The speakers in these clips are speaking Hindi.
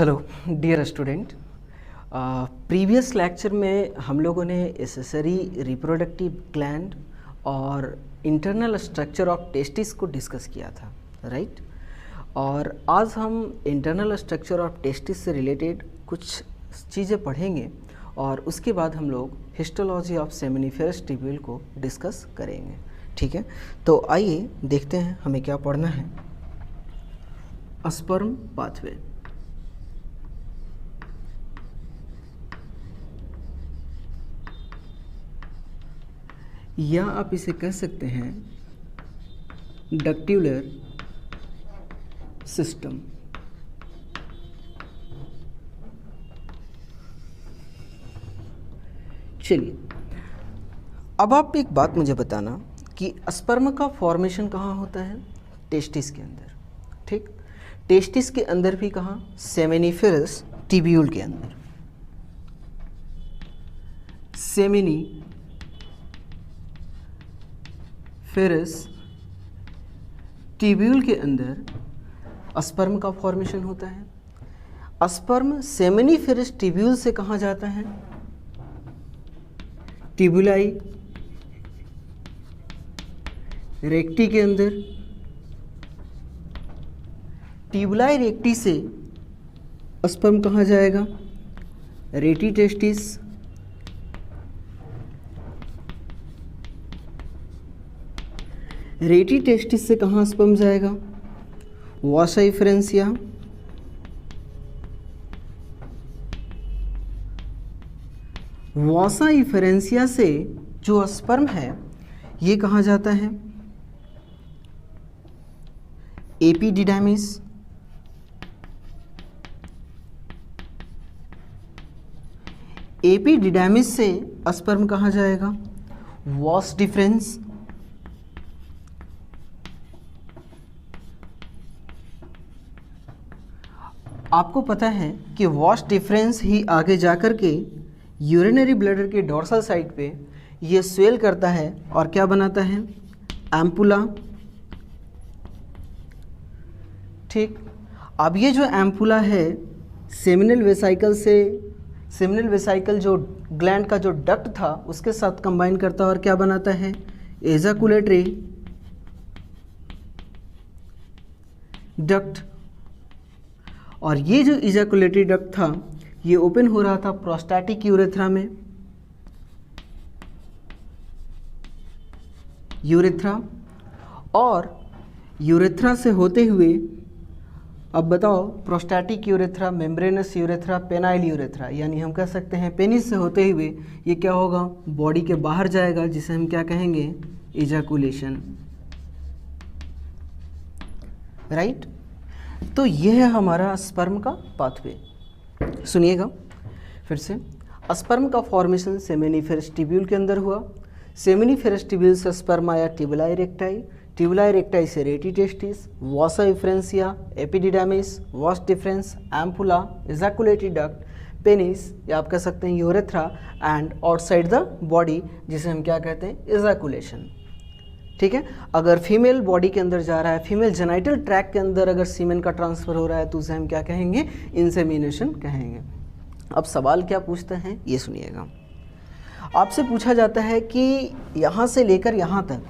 Hello dear student. Previous lecture में हम लोगों ने एसेसरी रिप्रोडक्टिव ग्लैंड और इंटरनल स्ट्रक्चर ऑफ टेस्टिस को डिस्कस किया था, राइट। और आज हम इंटरनल स्ट्रक्चर ऑफ टेस्टिस से रिलेटेड कुछ चीज़ें पढ़ेंगे और उसके बाद हम लोग हिस्टोलॉजी ऑफ सेमिनिफेरस ट्यूब्यूल को डिस्कस करेंगे, ठीक है। तो आइए देखते हैं हमें क्या पढ़ना है। स्पर्म पाथवे, या आप इसे कह सकते हैं डक्ट्यूलर सिस्टम। चलिए, अब आप एक बात मुझे बताना कि स्पर्म का फॉर्मेशन कहाँ होता है? टेस्टिस के अंदर, ठीक। टेस्टिस के अंदर भी कहाँ? सेमिनिफेरस ट्यूब्यूल के अंदर। सेमिनिफेरस ट्यूब्यूल के अंदर स्पर्म का फॉर्मेशन होता है। स्पर्म सेमिनिफेरस ट्यूब्यूल से कहाँ जाता है? ट्यूबुलाई रेक्टी के अंदर। ट्यूबुलाई रेक्टी से स्पर्म कहाँ जाएगा? रेटी टेस्टिस। रेटी टेस्टिस से कहाँ स्पर्म जाएगा? वासा इफरेंसिया। वासा इफरेंसिया से जो स्पर्म है ये कहाँ जाता है? एपिडिडामिस। एपिडिडामिस से स्पर्म कहाँ जाएगा? Vas deferens. आपको पता है कि वास डिफरेंस ही आगे जाकर के यूरिनरी ब्लैडर के डोर्सल साइड पे ये स्वेल करता है और क्या बनाता है? एम्पुला, ठीक। अब ये जो एम्पुला है सेमिनल वेसाइकल जो ग्लैंड का जो डक्ट था उसके साथ कंबाइन करता है और क्या बनाता है? एजाकुलेटरी डक्ट। और ये जो एजाकुलेटरी डक्ट था ये ओपन हो रहा था प्रोस्टैटिक यूरेथ्रा में। और यूरेथ्रा से होते हुए, अब बताओ, prostatic urethra, membranes urethra, penile urethra, यानी हम कह सकते हैं पेनिस से होते हुए ये क्या होगा? बॉडी के बाहर जाएगा, जिसे हम क्या कहेंगे? Ejaculation, right. तो यह है हमारा स्पर्म का पाथवे। सुनिएगा फिर से। स्पर्म का फॉर्मेशन सेमिनिफेरस ट्यूब्यूल के अंदर हुआ। सेमिनिफेरस ट्यूब्यूल से स्पर्म आया ट्यूबुलाई रेक्टाई, ट्यूबुलाई रेक्टाई से rete testis, vasa efferentia, epididymis, vas deferens, ampulla, ejaculatory duct, penis, या आप कह सकते हैं urethra, and outside the body, जिसे हम क्या कहते हैं? एजाकुलेशन, ठीक है। अगर फीमेल बॉडी के अंदर जा रहा है, फीमेल जेनाइटल ट्रैक के अंदर अगर सीमेन का ट्रांसफ़र हो रहा है तो उसे हम क्या कहेंगे? इंसेमिनेशन कहेंगे। अब सवाल क्या पूछते हैं ये सुनिएगा। आपसे पूछा जाता है कि यहाँ से लेकर यहाँ तक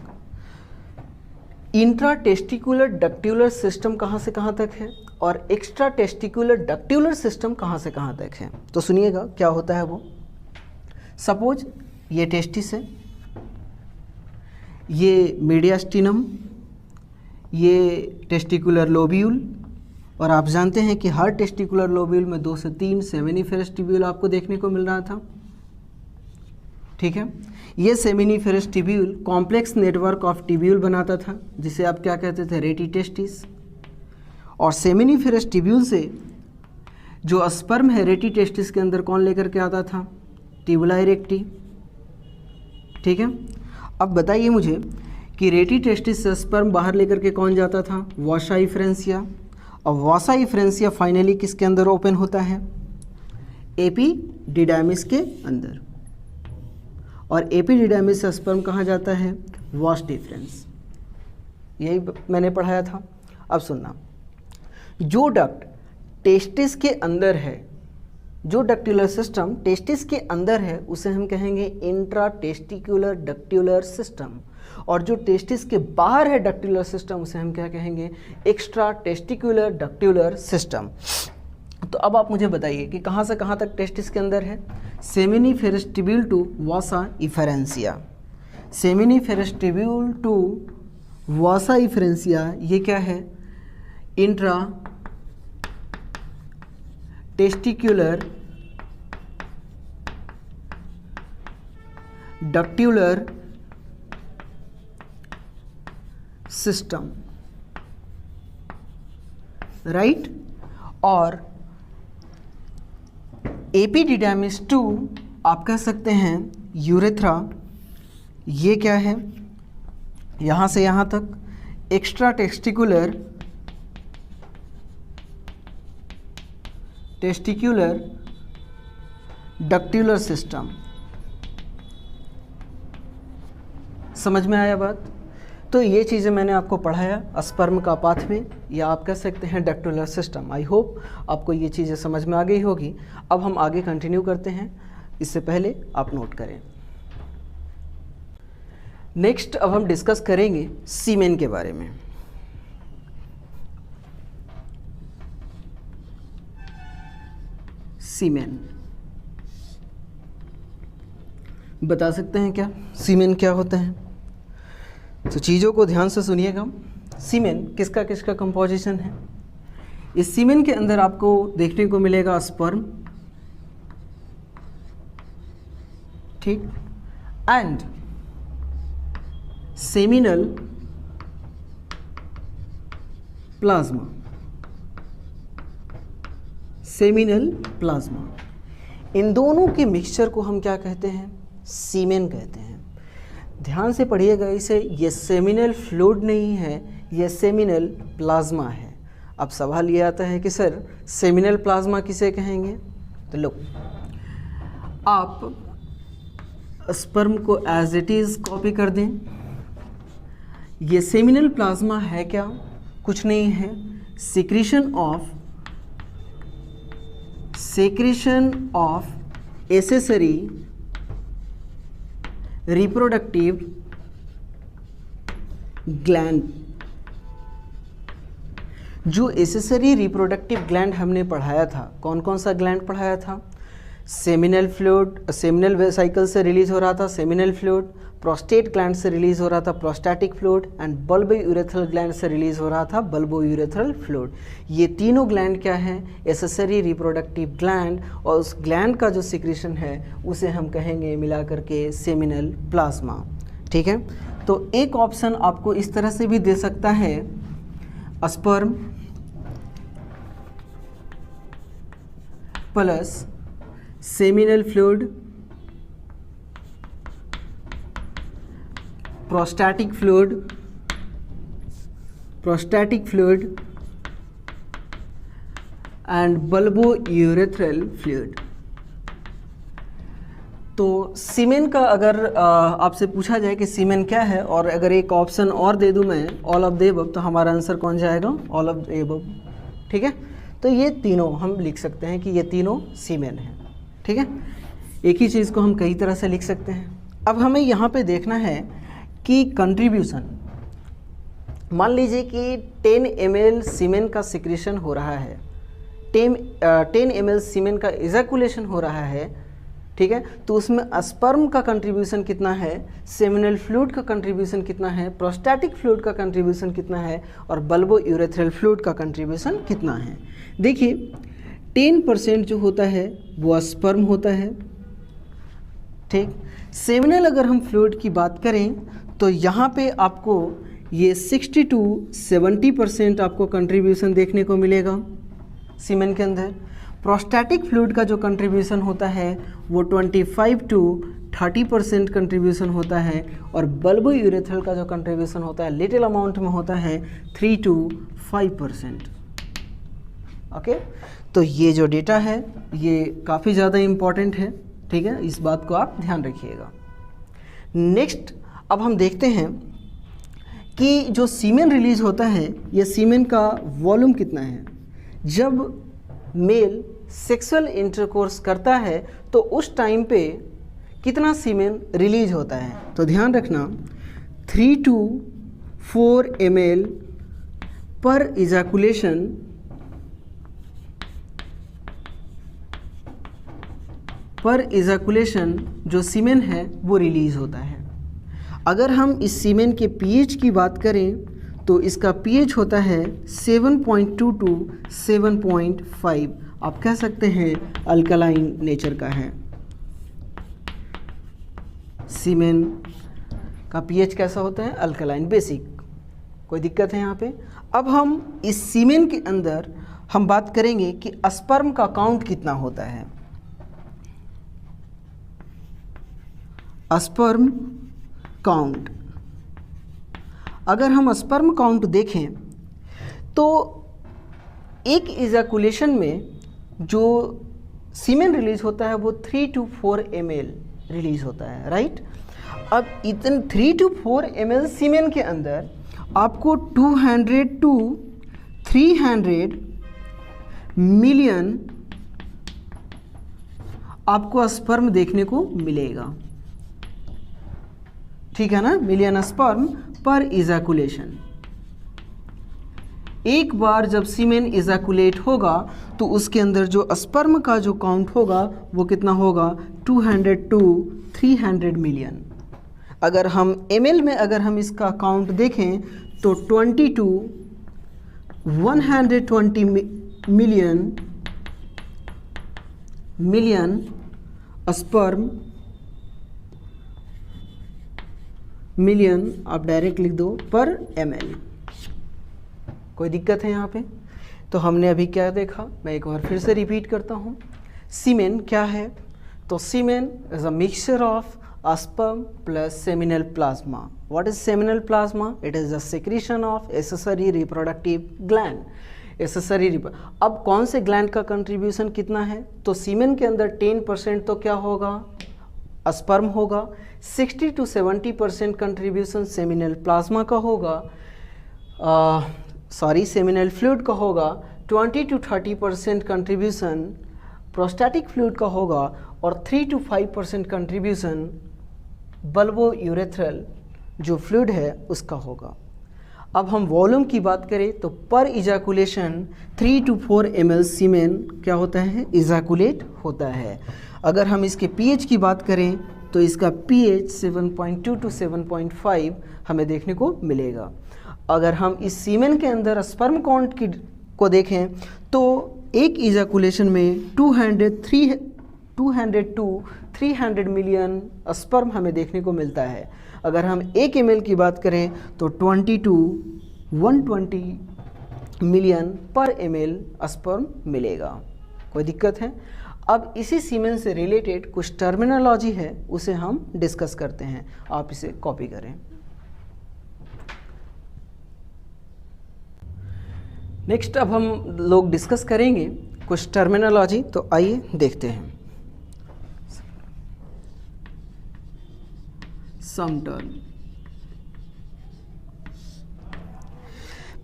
इंट्रा टेस्टिकुलर डक्ट्यूलर सिस्टम कहाँ से कहाँ तक है और एक्स्ट्रा टेस्टिकुलर डक्ट्यूलर सिस्टम कहाँ से कहाँ तक है। तो सुनिएगा क्या होता है वो। सपोज ये टेस्टिस है, ये मीडियास्टिनम, ये टेस्टिकुलर लोब्यूल, और आप जानते हैं कि हर टेस्टिकुलर लोब्यूल में 2 से 3 सेमिनिफेरस ट्यूब्यूल आपको देखने को मिल रहा था, ठीक है। ये seminiferous tubule complex network of tubule बनाता था, जिसे आप क्या कहते थे? रेटी टेस्टिस। और सेमिनिफेरस ट्यूब्यूल से जो स्पर्म है रेटी टेस्टिस के अंदर कौन लेकर के आता था? ट्यूबुलाई रेक्टी, ठीक है। अब बताइए मुझे कि रेटी टेस्टिस से स्पर्म बाहर लेकर के कौन जाता था? वासा इफ्रेंसिया। अब वासा इफ्रेंसिया फाइनली किसके अंदर ओपन होता है? एपिडिडामिस के अंदर। और एपिडिडामिस से स्पर्म कहाँ जाता है? Vas deferens. यही मैंने पढ़ाया था। अब सुनना, जो डक्ट टेस्टिस के अंदर है, जो डक्ट्यूलर सिस्टम टेस्टिस के अंदर है उसे हम कहेंगे इंट्रा टेस्टिकुलर डक्ट्यूलर सिस्टम, और जो टेस्टिस के बाहर है डक्ट्यूलर सिस्टम उसे हम क्या कहेंगे, एक्स्ट्रा टेस्टिकुलर डक्ट्यूलर सिस्टम। तो अब आप मुझे बताइए कि कहाँ से कहाँ तक टेस्टिस के अंदर है। Seminiferous tubule to vasa efferentia, seminiferous tubule to vasa efferentia, ये क्या है, intra testicular ductular system, right. और एपिडिडामिस टू आप कह सकते हैं यूरेथ्रा, ये क्या है, यहाँ से यहाँ तक एक्स्ट्रा टेस्टिकुलर डक्ट्यूलर सिस्टम। समझ में आया बात। तो ये चीज़ें मैंने आपको पढ़ाया, स्पर्म का पाथवे या आप कह सकते हैं डक्ट्यूलर सिस्टम। आई होप आपको ये चीज़ें समझ में आ गई होगी। अब हम आगे कंटिन्यू करते हैं, इससे पहले आप नोट करें। नेक्स्ट अब हम डिस्कस करेंगे सीमेन के बारे में। सीमेन बता सकते हैं क्या, सीमेन क्या होता है? तो चीज़ों को ध्यान से सुनिएगा। सीमेन किसका किसका कंपोजिशन है? इस सीमेन के अंदर आपको देखने को मिलेगा स्पर्म, ठीक, and seminal plasma, seminal plasma. इन दोनों के मिक्सचर को हम क्या कहते हैं? सीमेन कहते हैं। ध्यान से पढ़िएगा इसे, ये सेमिनल फ्लूइड नहीं है, ये सेमिनल प्लाज्मा है। अब सवाल ये आता है कि सर सेमिनल प्लाज्मा किसे कहेंगे? तो लो, आप स्पर्म को एज इट इज़ कॉपी कर दें। ये सेमिनल प्लाज्मा है क्या? कुछ नहीं है, secretion of accessory reproductive gland. जो एसेसरी रिप्रोडक्टिव ग्लैंड हमने पढ़ाया था, कौन कौन सा ग्लैंड पढ़ाया था? सेमिनल फ्लूइड, सेमिनल वेसाइकल से रिलीज हो रहा था सेमिनल फ्लूइड, प्रोस्टेट ग्लैंड से रिलीज हो रहा था prostatic fluid, and bulbo urethral gland से रिलीज हो रहा था बल्बो यूरेथ्रल फ्लूइड। ये तीनों ग्लैंड क्या हैं? एसेसरी रिप्रोडक्टिव ग्लैंड, और उस ग्लैंड का जो सिक्रीशन है उसे हम कहेंगे मिला करके सेमिनल प्लाज्मा, ठीक है। तो एक ऑप्शन आपको इस तरह से भी दे सकता है, sperm plus seminal fluid prostatic fluid and bulbo urethral fluid. तो सीमेन का अगर आपसे पूछा जाए कि सीमेन क्या है, और अगर एक ऑप्शन और दे दूं मैं, ऑल ऑफ द अबव, तो हमारा आंसर कौन जाएगा? ऑल ऑफ द अबव, ठीक है। तो ये तीनों हम लिख सकते हैं कि ये तीनों सीमेन हैं, ठीक है। एक ही चीज़ को हम कई तरह से लिख सकते हैं। अब हमें यहाँ पे देखना है कि कंट्रीब्यूशन, मान लीजिए कि 10 ml सीमेन का सिक्रीशन हो रहा है, 10 ml सीमेन का इजैकुलेशन हो रहा है, ठीक है। तो उसमें स्पर्म का कंट्रीब्यूशन कितना है, सेमिनल फ्लूइड का कंट्रीब्यूशन कितना है, प्रोस्टैटिक फ्लूइड का कंट्रीब्यूशन कितना है, और बल्बो यूरेथ्रल फ्लूइड का कंट्रीब्यूशन कितना है। देखिए 10% जो होता है वो स्पर्म होता है, ठीक। सेमिनल अगर हम फ्लूइड की बात करें तो यहाँ पे आपको ये 60 to 70% आपको कंट्रीब्यूशन देखने को मिलेगा सीमेन के अंदर। प्रोस्टैटिक फ्लूइड का जो कंट्रीब्यूशन होता है वो 25 to 30% कंट्रीब्यूशन होता है, और बल्बो यूरेथ्रल का जो कंट्रीब्यूशन होता है लिटिल अमाउंट में होता है 3 to 5%। ओके, तो ये जो डेटा है ये काफ़ी ज़्यादा इम्पॉर्टेंट है, ठीक है, इस बात को आप ध्यान रखिएगा। नेक्स्ट अब हम देखते हैं कि जो सीमेन रिलीज होता है, ये सीमेन का वॉल्यूम कितना है। जब मेल सेक्सुअल इंटरकोर्स करता है तो उस टाइम पे कितना सीमेन रिलीज होता है। तो ध्यान रखना 3 to 4 ml पर इजैकुलेशन जो सीमेन है वो रिलीज होता है। अगर हम इस सीमेन के पीएच की बात करें तो इसका पीएच होता है 7.2 to 7.5। आप कह सकते हैं अल्कलाइन नेचर का है। सीमेन का पीएच कैसा होता है? Alkaline, basic. कोई दिक्कत है यहाँ पे? अब हम इस सीमेन के अंदर हम बात करेंगे कि स्पर्म का काउंट कितना होता है। स्पर्म काउंट, अगर हम स्पर्म काउंट देखें तो एक इजैकुलेशन में जो सीमेन रिलीज होता है वो 3 to 4 ml रिलीज होता है, राइट। अब इतने 3 to 4 ml सीमेन के अंदर आपको 200 to 300 मिलियन आपको स्पर्म देखने को मिलेगा, ठीक है ना, मिलियन स्पर्म पर इजैकुलेशन। एक बार जब सीमेन इजैकुलेट होगा तो उसके अंदर जो स्पर्म का जो काउंट होगा वो कितना होगा? 200 to 300 मिलियन। अगर हम ml में अगर हम इसका काउंट देखें तो 20 to 120 मिलियन स्पर्म, मिलियन आप डायरेक्ट लिख दो, पर ml। कोई दिक्कत है यहाँ पे? तो हमने अभी क्या देखा, मैं एक बार फिर से रिपीट करता हूँ। सीमेन क्या है? तो semen is a mixture of sperm plus seminal plasma. What is seminal plasma? It is the secretion of accessory reproductive gland. अब कौन से ग्लैंड का कंट्रीब्यूशन कितना है? तो सीमेन के अंदर 10% तो क्या होगा? स्पर्म होगा। 60 to 70% कंट्रीब्यूशन सेमिनल प्लाज्मा का होगा, सेमिनल फ्लूइड का होगा। 20 to 30% कंट्रीब्यूशन प्रोस्टैटिक फ्लूइड का होगा और 3 to 5% कंट्रीब्यूशन बल्बो यूरेथ्रल जो फ्लूइड है उसका होगा। अब हम वॉल्यूम की बात करें तो पर इजैकुलेशन 3 to 4 ml सीमेन क्या होता है? इजैकुलेट होता है। अगर हम इसके पीएच की बात करें तो इसका पीएच 7.2 to 7.5 हमें देखने को मिलेगा। अगर हम इस सीमेन के अंदर स्पर्म काउंट को देखें तो एक इजैकुलेशन में 200 to 300 मिलियन स्पर्म हमें देखने को मिलता है। अगर हम 1 ml की बात करें तो 20 to 120 मिलियन पर ml स्पर्म मिलेगा। कोई दिक्कत है? अब इसी सीमेन से रिलेटेड कुछ टर्मिनोलॉजी है उसे हम डिस्कस करते हैं, आप इसे कॉपी करें। नेक्स्ट अब हम लोग डिस्कस करेंगे कुछ टर्मिनोलॉजी, तो आइए देखते हैं। सम टर्म,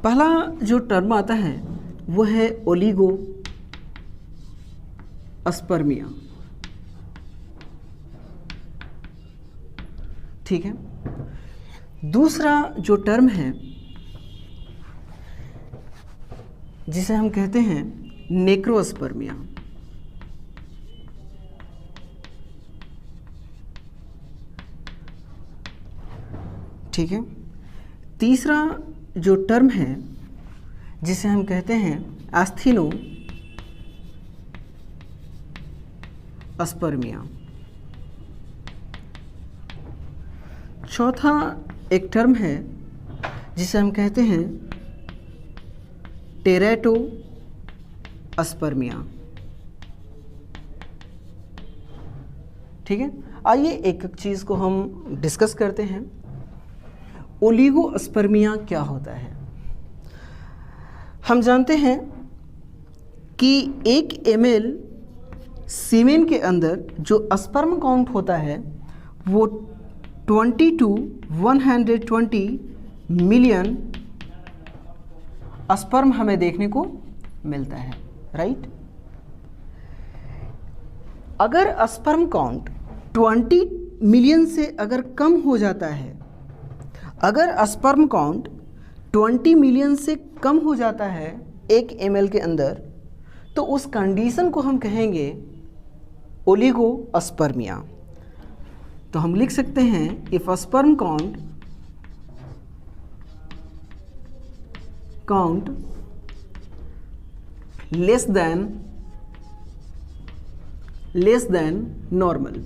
पहला जो टर्म आता है वो है ओलिगो अस्पर्मिया, ठीक है। दूसरा जो टर्म है जिसे हम कहते हैं नेक्रोस्पर्मिया, ठीक है। तीसरा जो टर्म है जिसे हम कहते हैं एस्थीनो अस्पर्मिया। चौथा एक टर्म है जिसे हम कहते हैं टेरेटो अस्पर्मिया, ठीक है। आइए एक एक चीज़ को हम डिस्कस करते हैं। ओलिगो अस्पर्मिया क्या होता है? हम जानते हैं कि 1 ml सीमेन के अंदर जो स्पर्म काउंट होता है वो 20 to 120 मिलियन स्पर्म हमें देखने को मिलता है, राइट। अगर स्पर्म काउंट 20 मिलियन से अगर कम हो जाता है, अगर स्पर्म काउंट 20 मिलियन से कम हो जाता है 1 ml के अंदर, तो उस कंडीशन को हम कहेंगे ओलिगोस्पर्मिया। तो हम लिख सकते हैं if sperm count less than normal.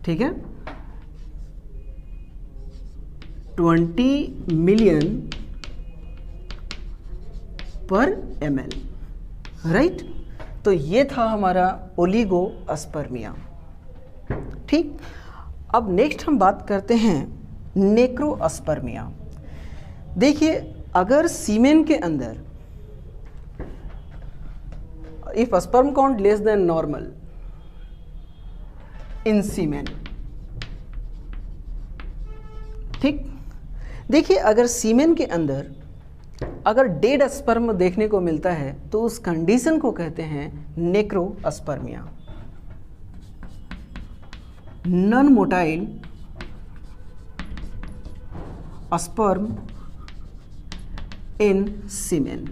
ठीक है, 20 मिलियन पर ml, राइट। तो ये था हमारा ओलिगोस्पर्मिया। ठीक, अब नेक्स्ट हम बात करते हैं नेक्रोस्पर्मिया। देखिए, अगर सीमेन के अंदर if sperm count less than normal in semen, ठीक, देखिए अगर सीमेन के अंदर अगर डेड स्पर्म देखने को मिलता है तो उस कंडीशन को कहते हैं नेक्रोस्पर्मिया। नॉन मोटाइल स्पर्म इन सीमेन।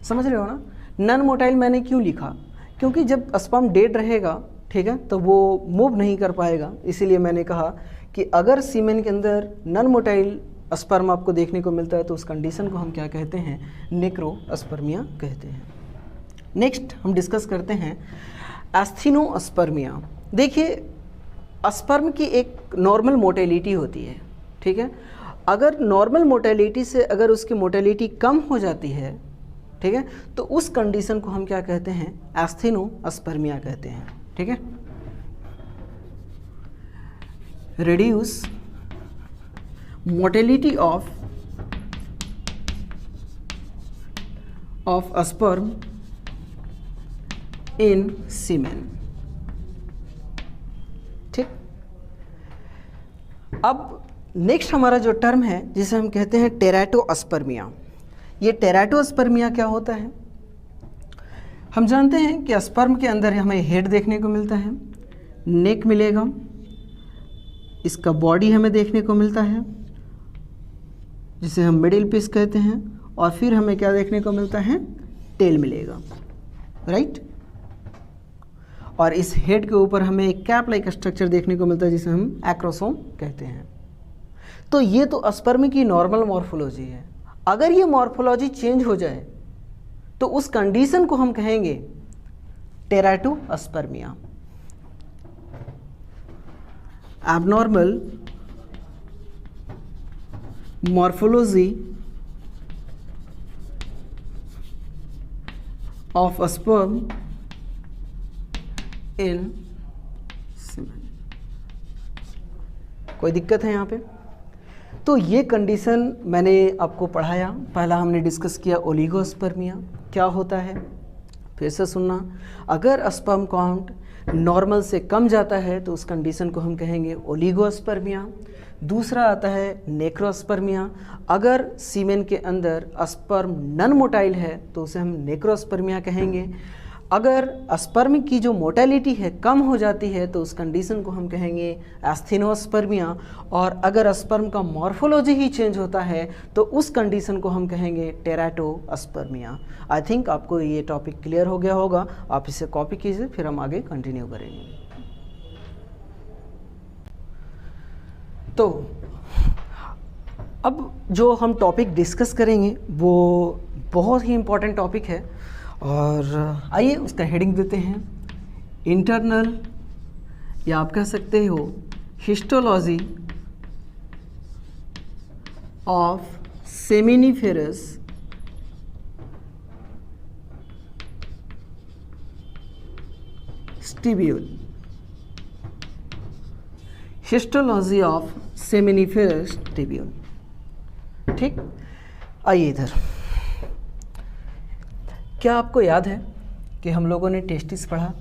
समझ रहे हो ना? नॉन मोटाइल मैंने क्यों लिखा? क्योंकि जब स्पर्म डेड रहेगा, ठीक है, तो वो मूव नहीं कर पाएगा, इसीलिए मैंने कहा कि अगर सीमेन के अंदर नॉन मोटाइल स्पर्म आपको देखने को मिलता है तो उस कंडीशन को हम क्या कहते हैं? नेक्रोस्पर्मिया कहते हैं। नेक्स्ट हम डिस्कस करते हैं एस्थेनोस्पर्मिया। देखिए, स्पर्म की एक नॉर्मल मोटेलिटी होती है, ठीक है। अगर नॉर्मल मोटेलिटी से अगर उसकी मोटेलिटी कम हो जाती है, ठीक है, तो उस कंडीशन को हम क्या कहते हैं? एस्थेनोस्पर्मिया कहते हैं, ठीक है। Reduced motility of sperm in semen. ठीक, अब नेक्स्ट हमारा जो टर्म है जिसे हम कहते हैं टेराटोस्पर्मिया। ये टेराटोस्पर्मिया क्या होता है? हम जानते हैं कि स्पर्म के अंदर हमें हेड देखने को मिलता है, नेक मिलेगा, इसका बॉडी हमें देखने को मिलता है जिसे हम मिडिल पीस कहते हैं, और फिर हमें क्या देखने को मिलता है? टेल मिलेगा, राइट। और इस हेड के ऊपर हमें एक कैप लाइक स्ट्रक्चर देखने को मिलता है जिसे हम एक्रोसोम कहते हैं। तो ये तो स्पर्म की नॉर्मल मॉर्फोलॉजी है। अगर ये मॉर्फोलॉजी चेंज हो जाए तो उस कंडीशन को हम कहेंगे teratospermia. Abnormal morphology of a sperm in semen। कोई दिक्कत है यहाँ पे? तो ये कंडीशन मैंने आपको पढ़ाया। पहला हमने डिस्कस किया ओलिगोस्पर्मिया क्या होता है, फिर से सुनना। अगर स्पर्म काउंट नॉर्मल से कम जाता है तो उस कंडीशन को हम कहेंगे ओलिगोस्पर्मिया। दूसरा आता है नेक्रोस्पर्मिया। अगर सीमेन के अंदर स्पर्म नॉन मोटाइल है तो उसे हम नेक्रोस्पर्मिया कहेंगे। अगर स्पर्म की जो मोटेलिटी है कम हो जाती है तो उस कंडीशन को हम कहेंगे एस्थेनोस्पर्मिया। और अगर स्पर्म का मॉर्फोलॉजी ही चेंज होता है तो उस कंडीशन को हम कहेंगे टेराटोस्पर्मिया। आई थिंक आपको ये टॉपिक क्लियर हो गया होगा। आप इसे कॉपी कीजिए, फिर हम आगे कंटिन्यू करेंगे। तो अब जो हम टॉपिक डिस्कस करेंगे वो बहुत ही इम्पोर्टेंट टॉपिक है, और आइए उसका हेडिंग देते हैं इंटरनल, या आप कह सकते हो histology of seminiferous tubule. Histology of seminiferous tubule. ठीक, आइए इधर। क्या आपको याद है कि हम लोगों ने टेस्टिस पढ़ा?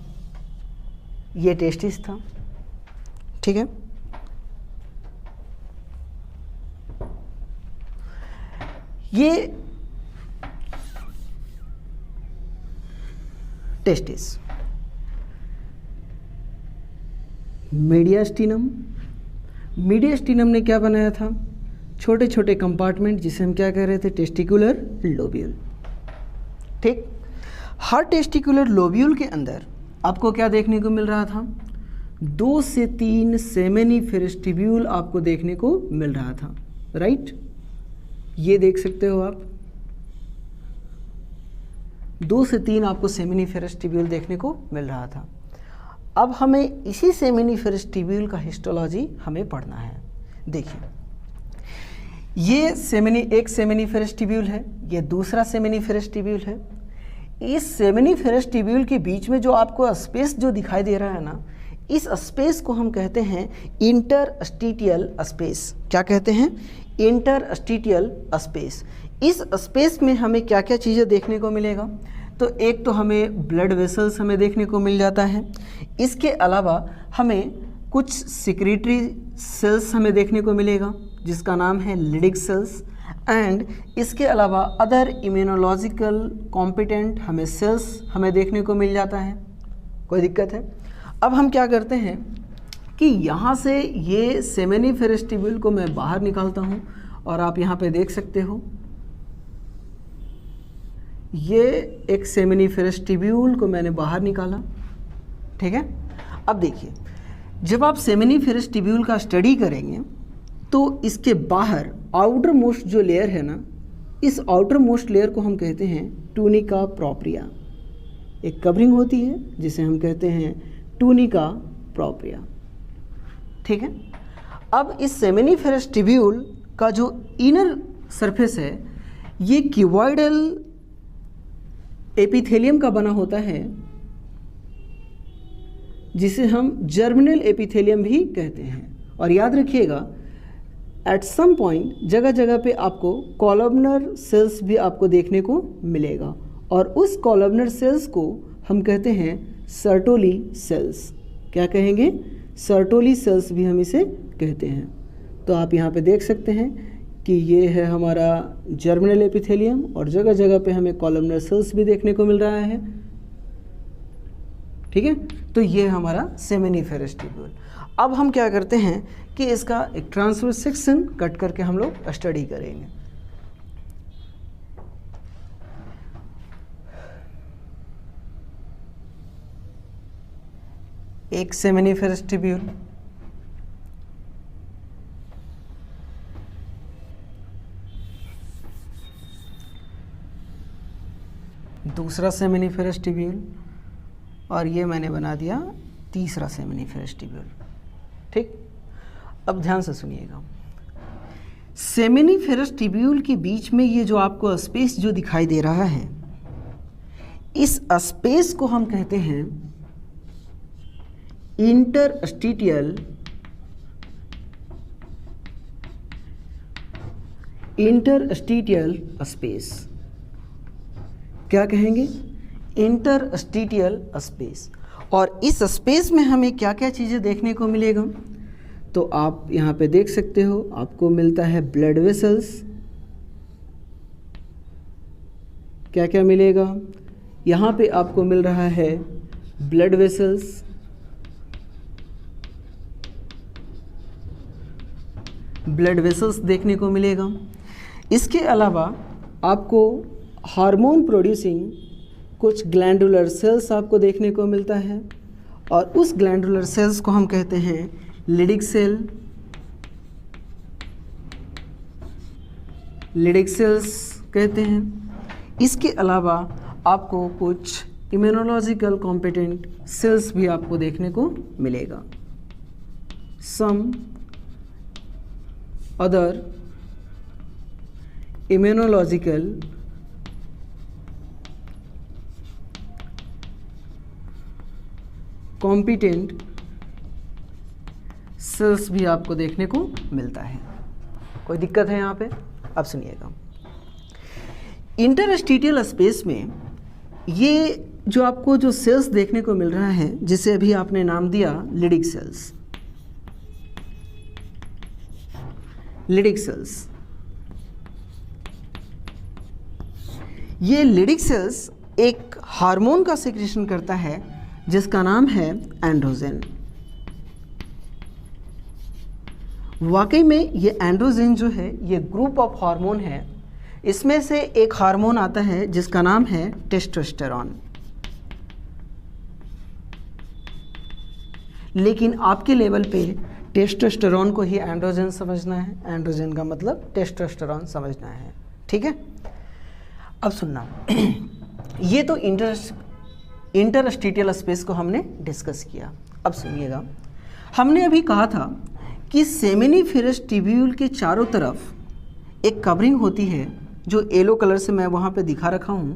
ये टेस्टिस था, ठीक है। टेस्टिस, मीडियास्टिनम, मीडियास्टिनम ने क्या बनाया था, छोटे छोटे कंपार्टमेंट जिसे हम क्या कह रहे थे, टेस्टिकुलर लोब्यूल। ठीक, हर टेस्टिकुलर लोब्यूल के अंदर आपको क्या देखने को मिल रहा था, 2 से 3 सेमिनिफेरस ट्यूब्यूल आपको देखने को मिल रहा था, राइट। ये देख सकते हो आप, 2 से 3 आपको सेमिनिफेरस ट्यूब्यूल देखने को मिल रहा था। अब हमें इसी सेमिनिफेरस ट्यूब्यूल का हिस्टोलॉजी हमें पढ़ना है। देखिए, ये एक सेमिनिफेरस ट्यूब्यूल है, ये दूसरा सेमिनिफेरस ट्यूब्यूल है। इस सेमिनिफेरस ट्यूब्यूल के बीच में जो आपको स्पेस जो दिखाई दे रहा है ना, इस स्पेस को हम कहते हैं इंटरस्टिटियल स्पेस। क्या कहते हैं, इंटरस्टिटियल स्पेस। इस स्पेस में हमें क्या क्या चीज़ें देखने को मिलेगा, तो एक तो हमें ब्लड वेसल्स हमें देखने को मिल जाता है, इसके अलावा हमें कुछ सिक्रेटरी सेल्स हमें देखने को मिलेगा जिसका नाम है लिडिक सेल्स, एंड इसके अलावा अदर इम्यूनोलॉजिकल कॉम्पिटेंट हमें सेल्स हमें देखने को मिल जाता है। कोई दिक्कत है। अब हम क्या करते हैं कि यहाँ से ये सेमिनिफेरस ट्यूब्यूल को मैं बाहर निकालता हूँ और आप यहाँ पे देख सकते हो, ये एक सेमिनिफेरस ट्यूब्यूल को मैंने बाहर निकाला। ठीक है, अब देखिए, जब आप सेमिनिफेरस ट्यूब्यूल का स्टडी करेंगे तो इसके बाहर आउटर मोस्ट जो लेयर है ना, इस आउटर मोस्ट लेयर को हम कहते हैं टूनिका प्रोप्रिया। एक कवरिंग होती है जिसे हम कहते हैं टूनिका प्रोप्रिया। ठीक है, अब इस सेमिनिफेरस ट्यूब्यूल का जो इनर सरफेस है ये क्यूबॉइडल एपिथेलियम का बना होता है जिसे हम जर्मिनल एपिथेलियम भी कहते हैं। और याद रखिएगा, एट सम पॉइंट जगह जगह पे आपको कॉलमनर सेल्स भी आपको देखने को मिलेगा और उस कॉलमनर सेल्स को हम कहते हैं सर्टोली सेल्स। क्या कहेंगे, सर्टोली सेल्स भी हम इसे कहते हैं। तो आप यहाँ पे देख सकते हैं कि ये है हमारा जर्मिनल एपिथेलियम और जगह जगह पे हमें कॉलमनर सेल्स भी देखने को मिल रहा है। ठीक है, तो ये हमारा सेमिनिफेरस ट्यूब्यूल। अब हम क्या करते हैं कि इसका एक ट्रांसवर्स सेक्शन कट करके हम लोग स्टडी करेंगे। एक सेमिनिफेरस ट्यूब्यूल, दूसरा सेमिनिफेरस ट्यूब्यूल, और ये मैंने बना दिया तीसरा सेमिनिफेरस ट्यूब्यूल। ठीक, अब ध्यान से सुनिएगा, सेमिनिफेरस ट्यूब्यूल के बीच में ये जो आपको स्पेस जो दिखाई दे रहा है, इस स्पेस को हम कहते हैं इंटरस्टिटियल स्पेस। क्या कहेंगे, इंटरस्टिटियल स्पेस। और इस स्पेस में हमें क्या क्या चीज़ें देखने को मिलेगा, तो आप यहाँ पे देख सकते हो, आपको मिलता है ब्लड वेसल्स। क्या क्या मिलेगा, यहाँ पे आपको मिल रहा है ब्लड वेसल्स, ब्लड वेसल्स देखने को मिलेगा। इसके अलावा आपको हार्मोन प्रोड्यूसिंग कुछ ग्लैंडुलर सेल्स आपको देखने को मिलता है और उस ग्लैंडुलर सेल्स को हम कहते हैं लिडिक सेल। लिडिक सेल्स कहते हैं। इसके अलावा आपको कुछ इम्यूनोलॉजिकल कॉम्पिटेंट सेल्स भी आपको देखने को मिलेगा। Some other immunological competent cells भी आपको देखने को मिलता है। कोई दिक्कत है यहाँ पे? अब सुनिएगा, इंटरस्टिटियल स्पेस में ये जो आपको जो सेल्स देखने को मिल रहा है, जिसे अभी आपने नाम दिया लिडिक सेल्स। लिडिक सेल्स, ये लिडिक सेल्स एक हार्मोन का सिक्रेशन करता है जिसका नाम है एंड्रोजन। वाकई में ये एंड्रोजन जो है ये ग्रुप ऑफ हार्मोन है। इसमें से एक हार्मोन आता है जिसका नाम है टेस्टोस्टेरॉन। लेकिन आपके लेवल पे टेस्टोस्टेरॉन को ही एंड्रोजन समझना है, एंड्रोजन का मतलब टेस्टोस्टेरॉन समझना है। ठीक है, अब सुनना ये तो इंटरस्टिशियल स्पेस को हमने डिस्कस किया। अब सुनिएगा, हमने अभी कहा था कि सेमिनिफेरस ट्यूब्यूल के चारों तरफ एक कवरिंग होती है जो येलो कलर से मैं वहाँ पे दिखा रखा हूँ।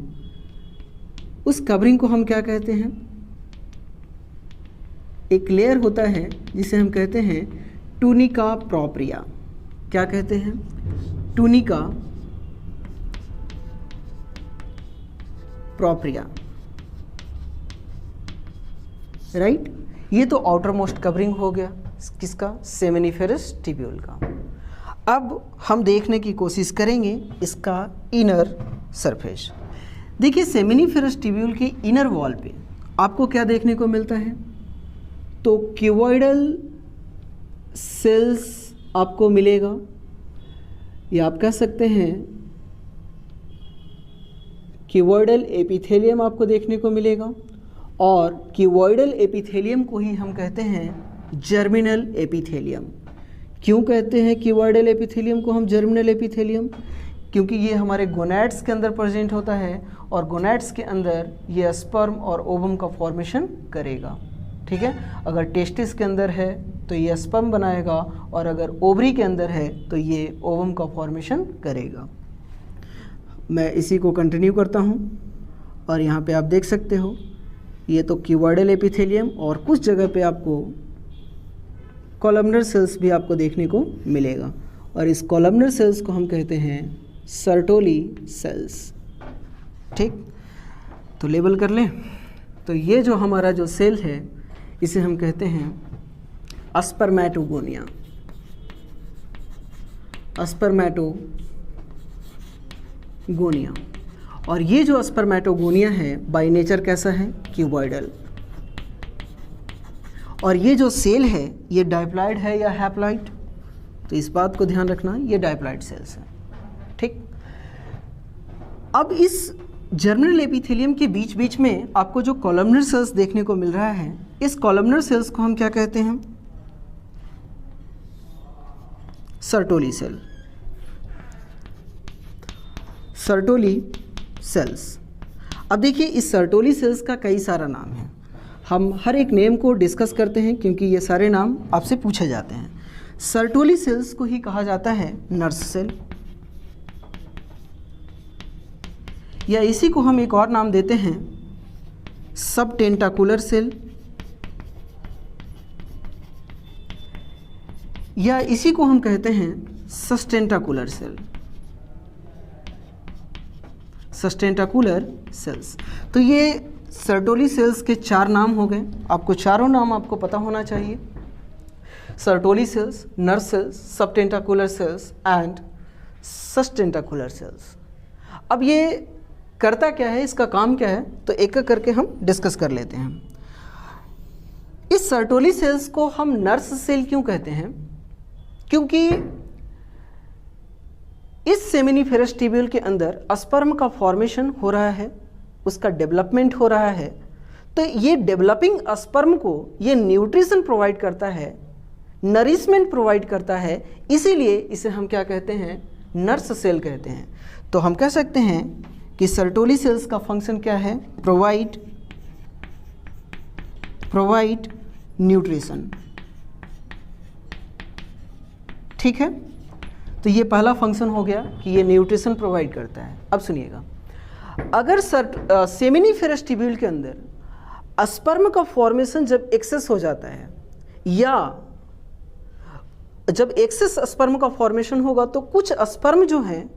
उस कवरिंग को हम क्या कहते हैं? एक लेयर होता है जिसे हम कहते हैं टूनिका प्रोप्रिया। क्या कहते हैं? Tunica propria, right. ये तो आउटर मोस्ट कवरिंग हो गया किसका? सेमिनिफेरस ट्यूब्यूल का। अब हम देखने की कोशिश करेंगे इसका इनर सरफेस। देखिए, सेमिनिफेरस ट्यूब्यूल के इनर वॉल पे आपको क्या देखने को मिलता है? तो क्यूबॉइडल सेल्स आपको मिलेगा, या आप कह सकते हैं क्यूबॉइडल एपिथेलियम आपको देखने को मिलेगा। और क्यूबॉइडल एपिथेलियम को ही हम कहते हैं जर्मिनल एपिथेलियम। क्यों कहते हैं क्यूबॉइडल एपिथेलियम को हम जर्मिनल एपिथेलियम? क्योंकि ये हमारे गोनैड्स के अंदर प्रेजेंट होता है और गोनैड्स के अंदर ये स्पर्म और ओवम का फॉर्मेशन करेगा। ठीक है, अगर टेस्टिस के अंदर है तो ये स्पर्म बनाएगा और अगर ओवरी के अंदर है तो ये ओवम का फॉर्मेशन करेगा। मैं इसी को कंटिन्यू करता हूँ और यहाँ पे आप देख सकते हो ये तो क्यूबॉइडल एपिथेलियम, और कुछ जगह पे आपको कॉलमनर सेल्स भी आपको देखने को मिलेगा और इस कॉलमनर सेल्स को हम कहते हैं सर्टोली सेल्स। ठीक, तो लेबल कर लें। तो ये जो हमारा जो सेल है इसे हम कहते हैं स्पर्मेटोगोनिया। स्पर्मेटोगोनिया, और ये जो स्पर्मेटोगोनिया है बाय नेचर कैसा है? क्यूबॉइडल। और ये जो सेल है ये डाइप्लॉइड है या हैप्लॉइड? तो इस बात को ध्यान रखना, ये डाइप्लॉइड सेल्स हैं। ठीक, अब इस जर्मिनल एपिथेलियम के बीच बीच में आपको जो कॉलमनर सेल्स देखने को मिल रहा है, इस कॉलमनर सेल्स को हम क्या कहते हैं? Sertoli cell. Sertoli cells. अब देखिए, इस सर्टोली सेल्स का कई सारा नाम है। हम हर एक नेम को डिस्कस करते हैं क्योंकि ये सारे नाम आपसे पूछे जाते हैं। सर्टोली सेल्स को ही कहा जाता है नर्स सेल, या इसी को हम एक और नाम देते हैं सब टेंटाकुलर सेल, या इसी को हम कहते हैं सस्टेंटाकुलर सेल। सस्टेंटाकुलर सेल्स। तो ये सर्टोली सेल्स के चार नाम हो गए। आपको चारों नाम आपको पता होना चाहिए। सर्टोली सेल्स, नर्स सेल्स, सब टेंटाकुलर सेल्स एंड सस्टेंटाकुलर सेल्स। अब ये करता क्या है, इसका काम क्या है, तो एक एक करके हम डिस्कस कर लेते हैं। इस सर्टोली सेल्स को हम नर्स सेल क्यों कहते हैं? क्योंकि इस सेमिनिफेरस ट्यूब्यूल के अंदर स्पर्म का फॉर्मेशन हो रहा है, उसका डेवलपमेंट हो रहा है। तो ये डेवलपिंग स्पर्म को ये न्यूट्रिशन प्रोवाइड करता है, नरिशमेंट प्रोवाइड करता है, इसीलिए इसे हम क्या कहते हैं? नर्स सेल कहते हैं। तो हम कह सकते हैं कि सर्टोली सेल्स का फंक्शन क्या है? Provide nutrition. ठीक है, तो ये पहला फंक्शन हो गया कि ये न्यूट्रिशन प्रोवाइड करता है। अब सुनिएगा, अगर सेमिनिफेरस ट्यूब्यूल के अंदर स्पर्म का फॉर्मेशन जब एक्सेस हो जाता है, या जब एक्सेस स्पर्म का फॉर्मेशन होगा तो कुछ स्पर्म जो हैं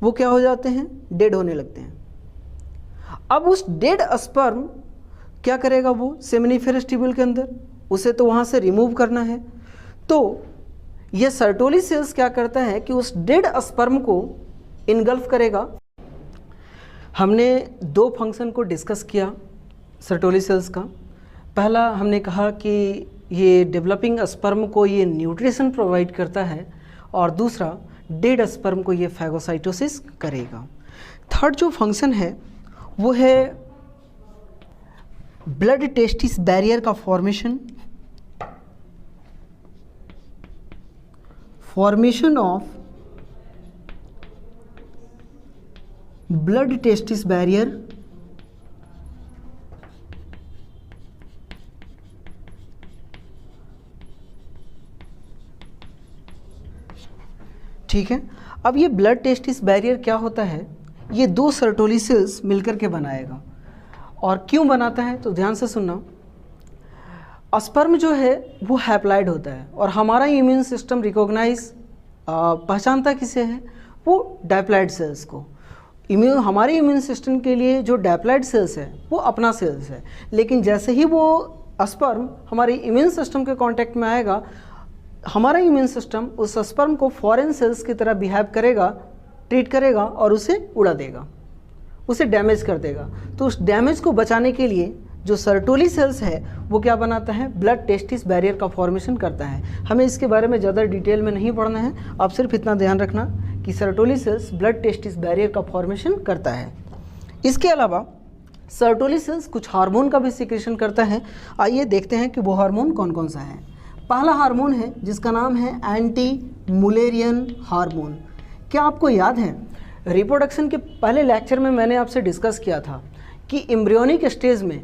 वो क्या हो जाते हैं? डेड होने लगते हैं। अब उस डेड स्पर्म क्या करेगा वो सेमिनिफेरस ट्यूब्यूल के अंदर? उसे तो वहाँ से रिमूव करना है। तो ये सर्टोली सेल्स क्या करता है कि उस डेड स्पर्म को इनगल्फ करेगा। हमने दो फंक्शन को डिस्कस किया सर्टोली सेल्स का। पहला हमने कहा कि ये डेवलपिंग स्पर्म को ये न्यूट्रिशन प्रोवाइड करता है और दूसरा डेड स्पर्म को ये फैगोसाइटोसिस करेगा। थर्ड जो फंक्शन है वो है ब्लड टेस्टिस बैरियर का formation of blood testis barrier ठीक है। अब ये ब्लड टेस्टिस बैरियर क्या होता है, ये दो सर्टोली सेल्स मिलकर के बनाएगा। और क्यों बनाता है तो ध्यान से सुनना। स्पर्म जो है वो हैप्लाइड होता है और हमारा इम्यून सिस्टम रिकॉग्नाइज पहचानता किसे है, वो डायप्लाइड सेल्स को। हमारे इम्यून सिस्टम के लिए जो डायप्लाइड सेल्स है वो अपना सेल्स है, लेकिन जैसे ही वो स्पर्म हमारे इम्यून सिस्टम के कांटेक्ट में आएगा, हमारा इम्यून सिस्टम उस स्पर्म को फॉरेन सेल्स की तरह बिहेव करेगा, ट्रीट करेगा और उसे उड़ा देगा, उसे डैमेज कर देगा। तो उस डैमेज को बचाने के लिए जो सर्टोली सेल्स है वो क्या बनाता है, ब्लड टेस्टिस बैरियर का फॉर्मेशन करता है। हमें इसके बारे में ज़्यादा डिटेल में नहीं पढ़ना है, आप सिर्फ इतना ध्यान रखना कि Sertoli cells blood testis barrier का फॉर्मेशन करता है। इसके अलावा सर्टोली सेल्स कुछ हार्मोन का भी सिक्रेशन करता है। आइए देखते हैं कि वो हार्मोन कौन कौन सा है। पहला हार्मोन है जिसका नाम है एंटी मुलेरियन हार्मोन। क्या आपको याद है रिप्रोडक्शन के पहले लेक्चर में मैंने आपसे डिस्कस किया था कि एम्ब्रियोनिक स्टेज में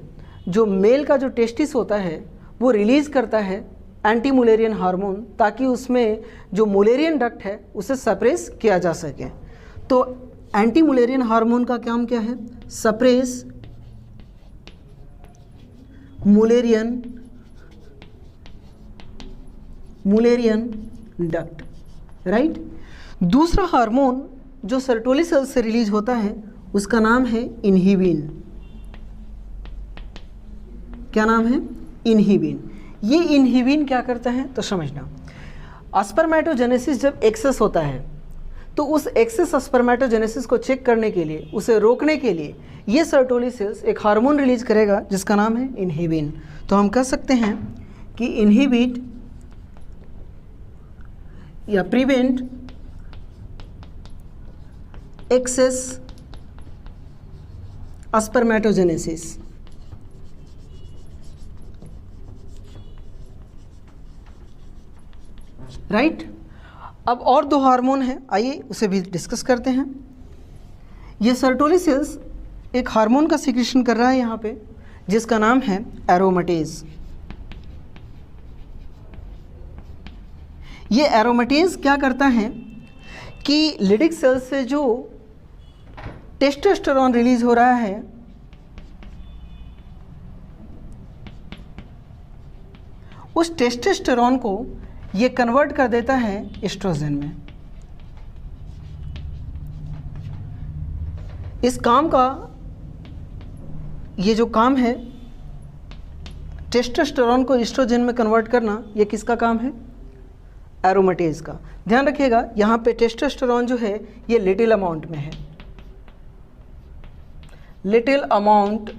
जो मेल का जो टेस्टिस होता है वो रिलीज़ करता है एंटी मुलेरियन हार्मोन, ताकि उसमें जो मुलेरियन डक्ट है उसे सप्रेस किया जा सके। तो एंटी मुलेरियन हार्मोन का काम क्या है, सप्रेस मुलेरियन डक्ट, राइट। दूसरा हार्मोन जो सर्टोली सेल्स से रिलीज होता है उसका नाम है इनहिबिन। क्या नाम है, इनहिबिन। ये इनहिबिन क्या करता है तो समझना। स्पर्मेटोजेनेसिस जब एक्सेस होता है तो उस एक्सेस स्पर्मेटोजेनेसिस को चेक करने के लिए, उसे रोकने के लिए ये सर्टोली सेल्स एक हार्मोन रिलीज करेगा जिसका नाम है इनहिबिन। तो हम कह सकते हैं कि इनहिबिट या प्रिवेंट एक्सेस स्पर्मेटोजेनेसिस। राइट। अब और दो हार्मोन हैं, आइए उसे भी डिस्कस करते हैं। ये सर्टोली सेल्स एक हार्मोन का सिक्रेशन कर रहा है यहाँ पे जिसका नाम है एरोमेटेज। ये एरोमेटेज क्या करता है कि लिडिक सेल्स से जो टेस्टोस्टेरोन रिलीज हो रहा है उस टेस्टोस्टेरोन को ये कन्वर्ट कर देता है एस्ट्रोजन में। इस काम का, ये जो काम है टेस्टोस्टेरोन को एस्ट्रोजन में कन्वर्ट करना, ये किसका काम है, एरोमेटेज का। ध्यान रखिएगा यहाँ पे टेस्टोस्टेरोन जो है ये लिटिल अमाउंट में है। लिटिल अमाउंट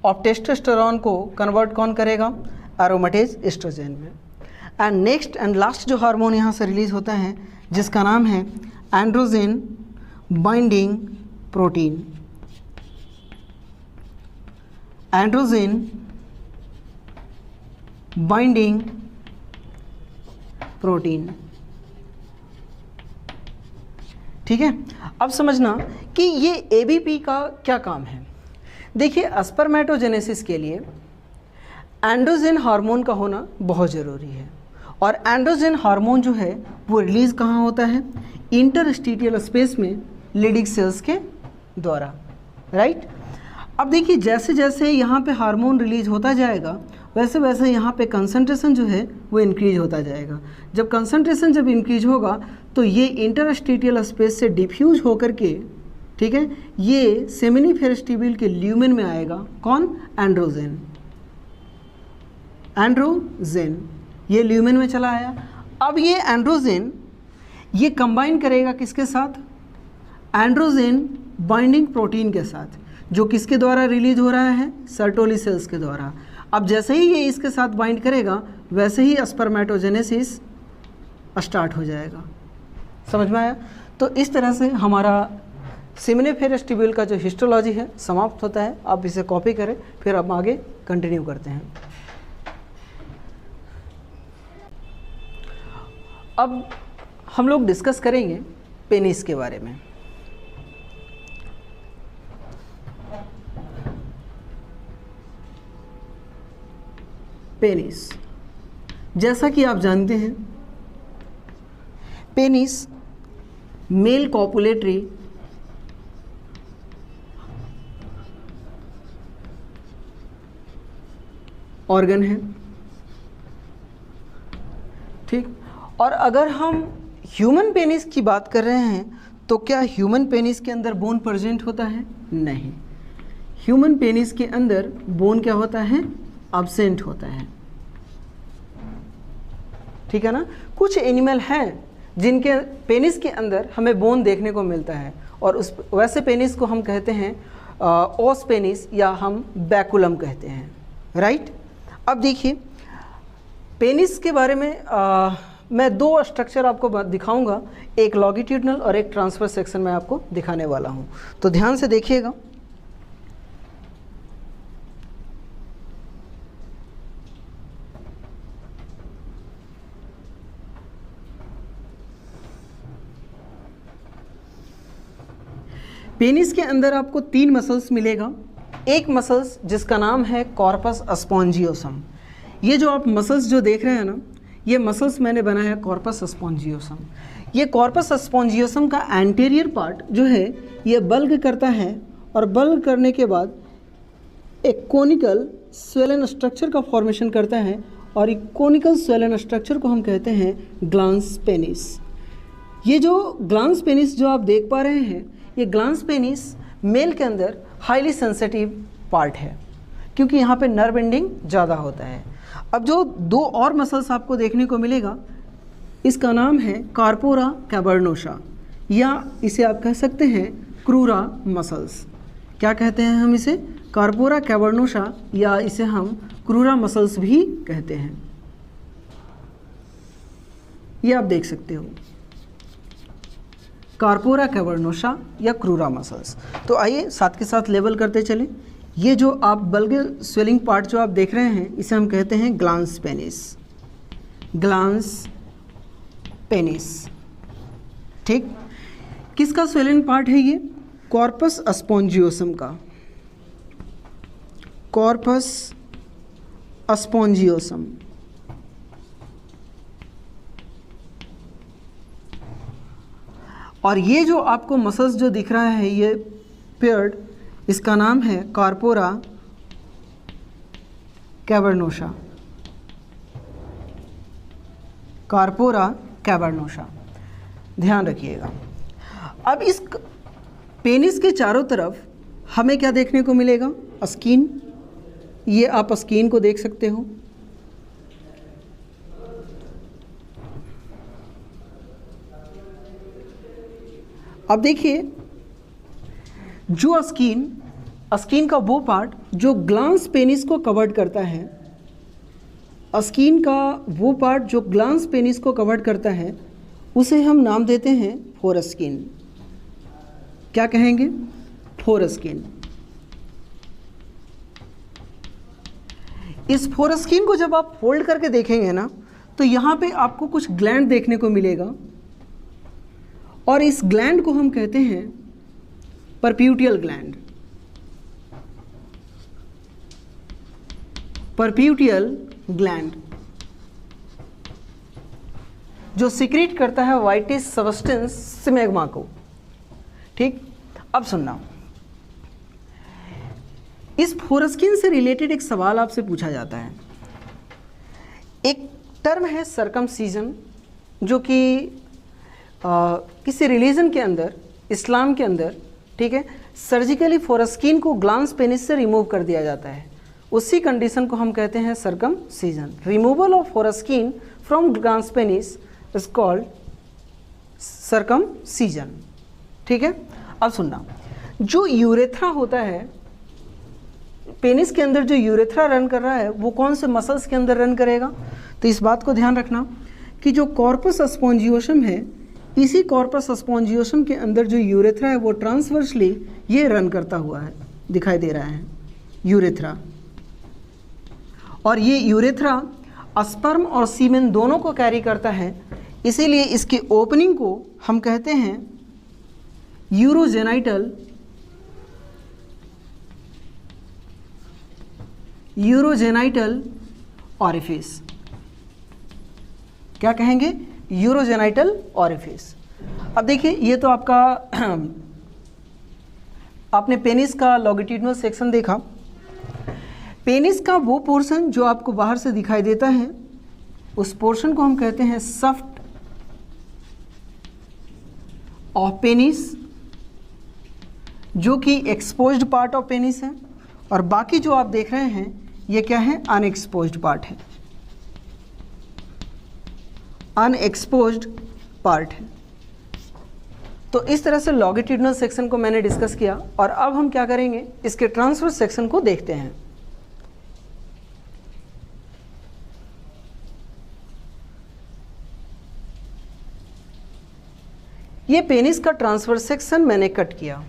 ऑफ टेस्टोस्टेरोन को कन्वर्ट कौन करेगा, एरोमेटेज एस्ट्रोजन में। एंड नेक्स्ट एंड लास्ट जो हार्मोन यहाँ से रिलीज होता है जिसका नाम है androgen binding protein. Androgen binding protein, ठीक है। अब समझना कि ये एबीपी का क्या काम है। देखिए स्पर्मेटोजेनेसिस के लिए एंड्रोजन हार्मोन का होना बहुत ज़रूरी है और एंड्रोजन हार्मोन जो है वो रिलीज़ कहाँ होता है, इंटरस्टिशियल स्पेस में लिडिक सेल्स के द्वारा, राइट। अब देखिए जैसे जैसे यहाँ पे हार्मोन रिलीज होता जाएगा वैसे वैसे यहाँ पे कंसंट्रेशन जो है वो इंक्रीज होता जाएगा। जब कंसंट्रेशन जब इंक्रीज होगा तो ये इंटरस्टिशियल स्पेस से डिफ्यूज होकर के, ठीक है, ये सेमिनिफेरस ट्यूब्यूल के ल्यूमेन में आएगा। कौन, एंड्रोजन। एंड्रोजन ये ल्यूमेन में चला आया। अब ये एंड्रोजन ये कंबाइन करेगा किसके साथ, एंड्रोजन बाइंडिंग प्रोटीन के साथ, जो किसके द्वारा रिलीज हो रहा है, सर्टोली सेल्स के द्वारा। अब जैसे ही ये इसके साथ बाइंड करेगा वैसे ही स्पर्मेटोजेनेसिस स्टार्ट हो जाएगा। समझ में आया? तो इस तरह से हमारा सेमिनिफेरस ट्यूब्यूल का जो हिस्टोलॉजी है समाप्त होता है। आप इसे कॉपी करें, फिर हम आगे कंटिन्यू करते हैं। अब हम लोग डिस्कस करेंगे पेनिस के बारे में। पेनिस, जैसा कि आप जानते हैं, पेनिस मेल कॉपुलेटरी ऑर्गन है, ठीक। और अगर हम ह्यूमन पेनिस की बात कर रहे हैं तो क्या ह्यूमन पेनिस के अंदर बोन प्रेजेंट होता है? नहीं, ह्यूमन पेनिस के अंदर बोन क्या होता है? एब्सेंट होता है, ठीक है ना। कुछ एनिमल हैं जिनके पेनिस के अंदर हमें बोन देखने को मिलता है, और उस वैसे पेनिस को हम कहते हैं ओस पेनिस या हम बैकुलम कहते हैं, राइट। अब देखिए पेनिस के बारे में मैं दो स्ट्रक्चर आपको दिखाऊंगा, एक लॉन्गिट्यूडनल और एक ट्रांसवर्स सेक्शन में आपको दिखाने वाला हूं, तो ध्यान से देखिएगा। पेनिस के अंदर आपको 3 मसल्स मिलेगा। एक मसल्स जिसका नाम है कॉर्पस स्पॉन्जियोसम। ये जो आप मसल्स जो देख रहे हैं ना, ये मसल्स मैंने बनाया है कॉर्पस स्पॉन्जियोसम। ये कॉर्पस स्पॉन्जियोसम का एंटीरियर पार्ट जो है ये बल्ग करता है, और बल्ग करने के बाद एक कोनिकल स्वेलन स्ट्रक्चर का फॉर्मेशन करता है, और एक कोनिकल स्वेलन स्ट्रक्चर को हम कहते हैं ग्लांस पेनिस। ये जो ग्लांस पेनिस जो आप देख पा रहे हैं, ये ग्लांस पेनिस मेल के अंदर हाईली सेंसिटिव पार्ट है, क्योंकि यहाँ पे नर्व एंडिंग ज़्यादा होता है। अब जो 2 और मसल्स आपको देखने को मिलेगा, इसका नाम है कार्पोरा कैवर्नोसा, या इसे आप कह सकते हैं क्रूरा मसल्स। क्या कहते हैं हम इसे? कार्पोरा कैवर्नोसा, या इसे हम क्रूरा मसल्स भी कहते हैं। ये आप देख सकते हो, कार्पोरा कैवर्नोसा या क्रूरा मसल्स। तो आइए साथ के साथ लेबल करते चलें। ये जो आप बल्ग स्वेलिंग पार्ट जो आप देख रहे हैं, इसे हम कहते हैं ग्लांस पेनिस, ग्लांस पेनिस, ठीक। किसका स्वेलिंग पार्ट है ये? कॉर्पस स्पॉन्जियोसम का, कॉर्पस स्पॉन्जियोसम। और ये जो आपको मसल्स जो दिख रहा है ये पेयर्ड, इसका नाम है कार्पोरा कैवर्नोसा, कार्पोरा कैवर्नोसा। ध्यान रखिएगा। अब इस पेनिस के चारों तरफ हमें क्या देखने को मिलेगा? स्किन। ये आप स्किन को देख सकते हो। अब देखिए, जो स्किन का वो पार्ट जो ग्लांस पेनिस को कवर्ड करता है, स्किन का वो पार्ट जो ग्लांस पेनिस को कवर्ड करता है, उसे हम नाम देते हैं फोरस्किन। क्या कहेंगे? फोरस्किन। इस फोरस्किन को जब आप फोल्ड करके देखेंगे ना, तो यहाँ पे आपको कुछ ग्लैंड देखने को मिलेगा, और इस ग्लैंड को हम कहते हैं परप्यूटियल ग्लैंड, परप्यूटियल ग्लैंड, जो सिक्रीट करता है व्हाइटिश सब्सटेंस सिमेग्मा को, ठीक। अब सुनना, इस फोरस्किन से रिलेटेड एक सवाल आपसे पूछा जाता है। एक टर्म है सर्कमसीजन, जो कि किसी रिलीजन के अंदर, इस्लाम के अंदर, ठीक है, सर्जिकली फोरस्किन को ग्लांस पेनिस से रिमूव कर दिया जाता है। उसी कंडीशन को हम कहते हैं circumcision. Removal of foreskin from glans penis is called circumcision, ठीक है। अब सुनना, जो यूरेथ्रा होता है, पेनिस के अंदर जो यूरेथ्रा रन कर रहा है वो कौन से मसल्स के अंदर रन करेगा? तो इस बात को ध्यान रखना कि जो कॉर्पस स्पॉन्जियोसम है, इसी कॉर्पस स्पॉन्जियोसम के अंदर जो यूरेथ्रा है वो ट्रांसवर्सली ये रन करता हुआ है, दिखाई दे रहा है यूरेथ्रा। और ये यूरेथ्रा स्पर्म और सीमेन दोनों को कैरी करता है, इसीलिए इसकी ओपनिंग को हम कहते हैं यूरोजेनाइटल ऑरिफिस। क्या कहेंगे? Urogenital orifice. अब देखिए, ये तो आपका आपने पेनिस का लॉन्गिट्यूडिनल सेक्शन देखा। पेनिस का वो पोर्शन जो आपको बाहर से दिखाई देता है, उस पोर्शन को हम कहते हैं सफ्ट ऑफ पेनिस, जो कि एक्सपोज्ड पार्ट ऑफ पेनिस है। और बाकी जो आप देख रहे हैं ये क्या है? अनएक्सपोज्ड पार्ट है, अनएक्सपोज्ड पार्ट है। तो इस तरह से लॉन्गिट्यूडिनल सेक्शन को मैंने डिस्कस किया, और अब हम क्या करेंगे, इसके ट्रांसवर्स सेक्शन को देखते हैं। ये पेनिस का ट्रांसवर्स सेक्शन मैंने कट किया।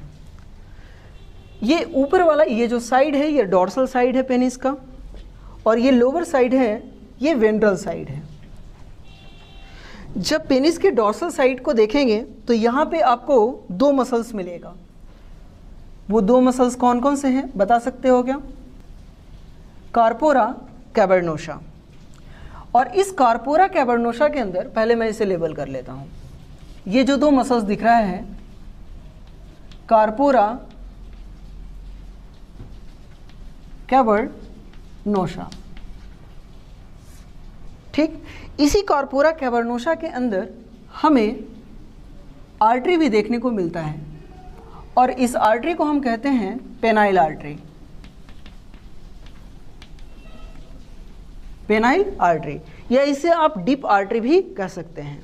ये ऊपर वाला ये जो साइड है ये डॉर्सल साइड है पेनिस का, और ये लोअर साइड है ये वेंट्रल साइड है। जब पेनिस के डॉर्सल साइड को देखेंगे तो यहाँ पे आपको दो मसल्स मिलेगा। वो दो मसल्स कौन कौन से हैं बता सकते हो क्या? Corpora cavernosa. और इस कार्पोरा कैवर्नोसा के अंदर पहले मैं इसे लेबल कर लेता हूँ। ये जो दो मसल्स दिख रहा है, कार्पोरा कैवर्नोसा, ठीक। इसी कार्पोरा कैवर्नोसा के अंदर हमें आर्टरी भी देखने को मिलता है, और इस आर्टरी को हम कहते हैं पेनाइल आर्टरी। पेनाइल आर्टरी, या इसे आप डिप आर्टरी भी कह सकते हैं।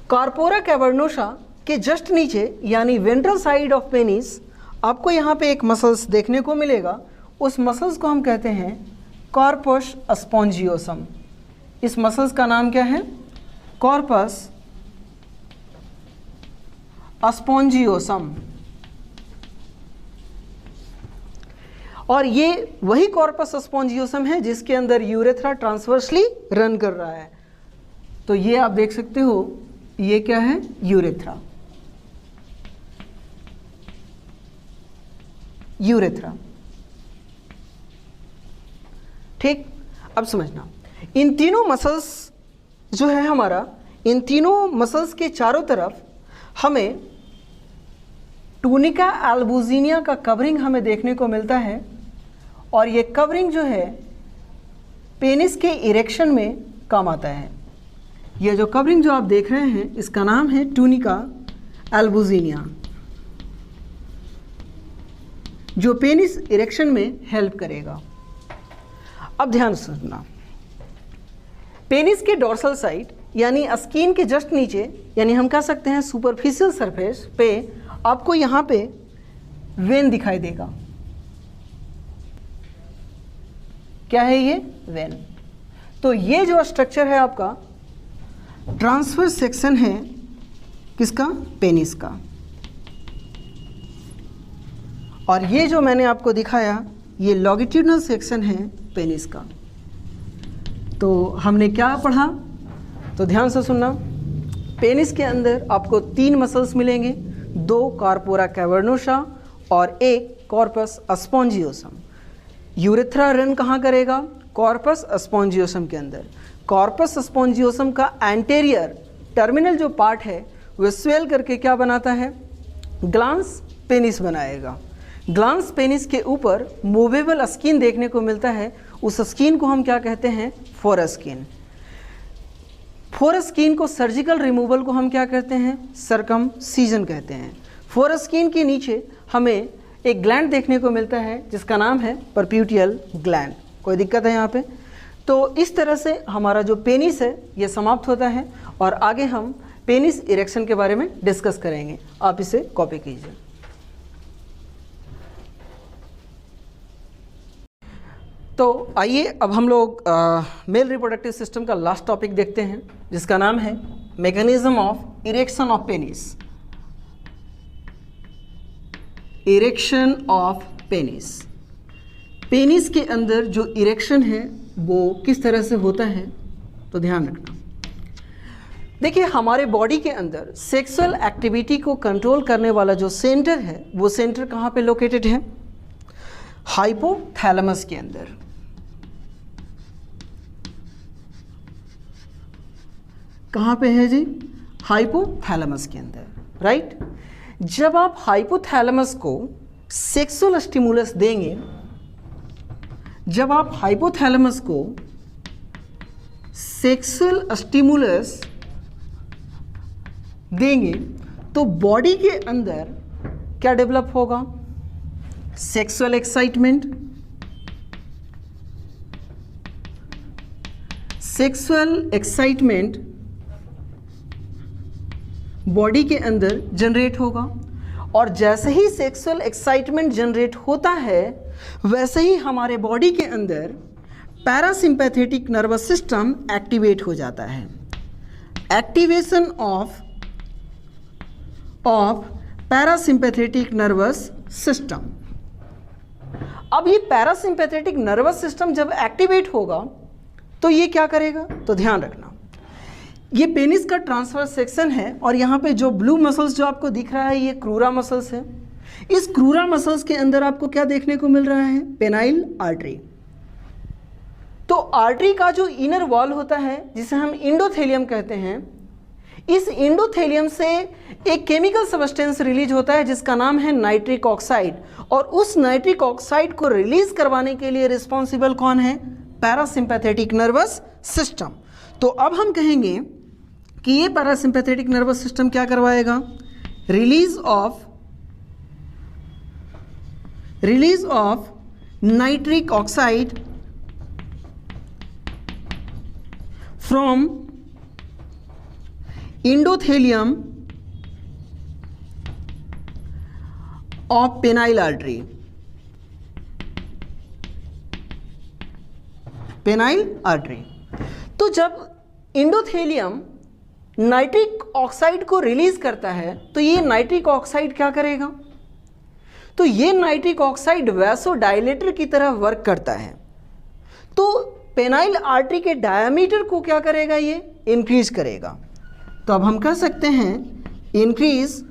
कार्पोरा कैवर्नोसा के जस्ट नीचे यानी वेंट्रल साइड ऑफ पेनिस आपको यहाँ पे एक मसल्स देखने को मिलेगा। उस मसल्स को हम कहते हैं कॉर्पस स्पॉन्जियोसम। इस मसल्स का नाम क्या है? Corpus spongiosum. और ये वही कॉर्पस स्पॉन्जियोसम है जिसके अंदर यूरेथ्रा ट्रांसवर्सली रन कर रहा है। तो ये आप देख सकते हो, ये क्या है? यूरेथ्रा। यूरेथ्रा, ठीक। अब समझना, इन तीनों मसल्स जो है हमारा, इन तीनों मसल्स के चारों तरफ हमें टूनिका एल्बुजिनिया का कवरिंग हमें देखने को मिलता है। और ये कवरिंग जो है पेनिस के इरेक्शन में काम आता है। ये जो कवरिंग जो आप देख रहे हैं इसका नाम है टूनिका एल्बुजिनिया, जो पेनिस इरेक्शन में हेल्प करेगा। अब ध्यान से सुनना, पेनिस के डॉर्सल साइड यानी स्किन के जस्ट नीचे, यानी हम कह सकते हैं सुपरफिशियल सरफेस पे आपको यहाँ पे वेन दिखाई देगा। क्या है ये? वेन। तो ये जो स्ट्रक्चर है आपका ट्रांसवर्स सेक्शन है किसका? पेनिस का। और ये जो मैंने आपको दिखाया ये लॉन्गिट्यूडिनल सेक्शन है पेनिस का। तो हमने क्या पढ़ा? तो ध्यान से सुनना, पेनिस के अंदर आपको तीन मसल्स मिलेंगे, दो कार्पोरा कैवर्नोसा और एक कॉर्पस स्पॉन्जियोसम। यूरेथ्रा रन कहाँ करेगा? कॉर्पस स्पॉन्जियोसम के अंदर। कॉर्पस स्पॉन्जियोसम का एंटेरियर टर्मिनल जो पार्ट है वह स्वेल करके क्या बनाता है? ग्लांस पेनिस बनाएगा। ग्लांस पेनिस के ऊपर मूवेबल स्किन देखने को मिलता है। उस स्किन को हम क्या कहते हैं? फोरस्किन। फोरस्किन को सर्जिकल रिमूवल को हम क्या कहते हैं? सरकमसीजन कहते हैं। फोरस्किन के नीचे हमें एक ग्लैंड देखने को मिलता है जिसका नाम है परप्यूटियल ग्लैंड। कोई दिक्कत है यहाँ पे? तो इस तरह से हमारा जो पेनिस है ये समाप्त होता है, और आगे हम पेनिस इरेक्शन के बारे में डिस्कस करेंगे। आप इसे कॉपी कीजिए। तो आइए अब हम लोग मेल रिप्रोडक्टिव सिस्टम का लास्ट टॉपिक देखते हैं, जिसका नाम है mechanism of erection of penis. Erection of penis. Penis के अंदर जो इरेक्शन है वो किस तरह से होता है, तो ध्यान रखना। देखिए, हमारे बॉडी के अंदर सेक्सुअल एक्टिविटी को कंट्रोल करने वाला जो सेंटर है, वो सेंटर कहाँ पे लोकेटेड है? हाइपोथैलेमस के अंदर। कहाँ पे है जी? हाइपोथैलेमस के अंदर, राइट। जब आप हाइपोथैलेमस को सेक्सुअल स्टिमुलस देंगे, जब आप हाइपोथैलेमस को सेक्सुअल स्टिमुलस देंगे तो बॉडी के अंदर क्या डेवलप होगा? Sexual excitement. Sexual excitement body के अंदर जनरेट होगा, और जैसे ही सेक्सुअल एक्साइटमेंट जनरेट होता है वैसे ही हमारे बॉडी के अंदर पैरासिम्पैथेटिक नर्वस सिस्टम एक्टिवेट हो जाता है। Activation of parasympathetic nervous system. अब ये पैरासिम्पैथेटिक नर्वस सिस्टम जब एक्टिवेट होगा तो ये क्या करेगा, तो ध्यान रखना। ये पेनिस का ट्रांसवर्स सेक्शन है, और यहाँ पे जो ब्लू मसल्स जो आपको दिख रहा है ये क्रूरा मसल्स है। इस क्रूरा मसल्स के अंदर आपको क्या देखने को मिल रहा है? Penile artery. तो आर्टरी का जो इनर वॉल होता है, जिसे हम इंडोथेलियम कहते हैं, इस इंडोथेलियम से एक केमिकल सब्सटेंस रिलीज होता है जिसका नाम है नाइट्रिक ऑक्साइड, और उस नाइट्रिक ऑक्साइड को रिलीज करवाने के लिए रिस्पॉन्सिबल कौन है? Parasympathetic nervous system. तो अब हम कहेंगे कि ये पैरासिम्पैथेटिक नर्वस सिस्टम क्या करवाएगा? Release of nitric oxide from endothelium of penile artery. Penile artery. तो जब इंडोथेलियम नाइट्रिक ऑक्साइड को रिलीज करता है तो ये नाइट्रिक ऑक्साइड क्या करेगा? तो ये नाइट्रिक ऑक्साइड वैसोडायलेटर की तरह वर्क करता है। तो पेनाइल आर्टरी के डायमीटर को क्या करेगा? ये इंक्रीज करेगा। तो अब हम कह सकते हैं इंक्रीज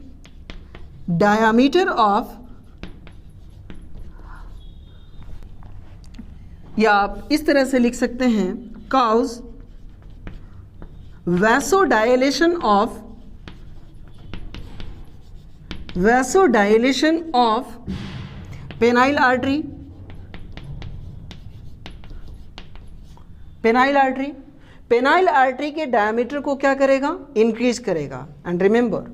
डायमीटर ऑफ, या आप इस तरह से लिख सकते हैं cause वैसोडायलेशन of penile artery. Penile artery के डायमीटर को क्या करेगा? इंक्रीज करेगा। एंड रिमेंबर,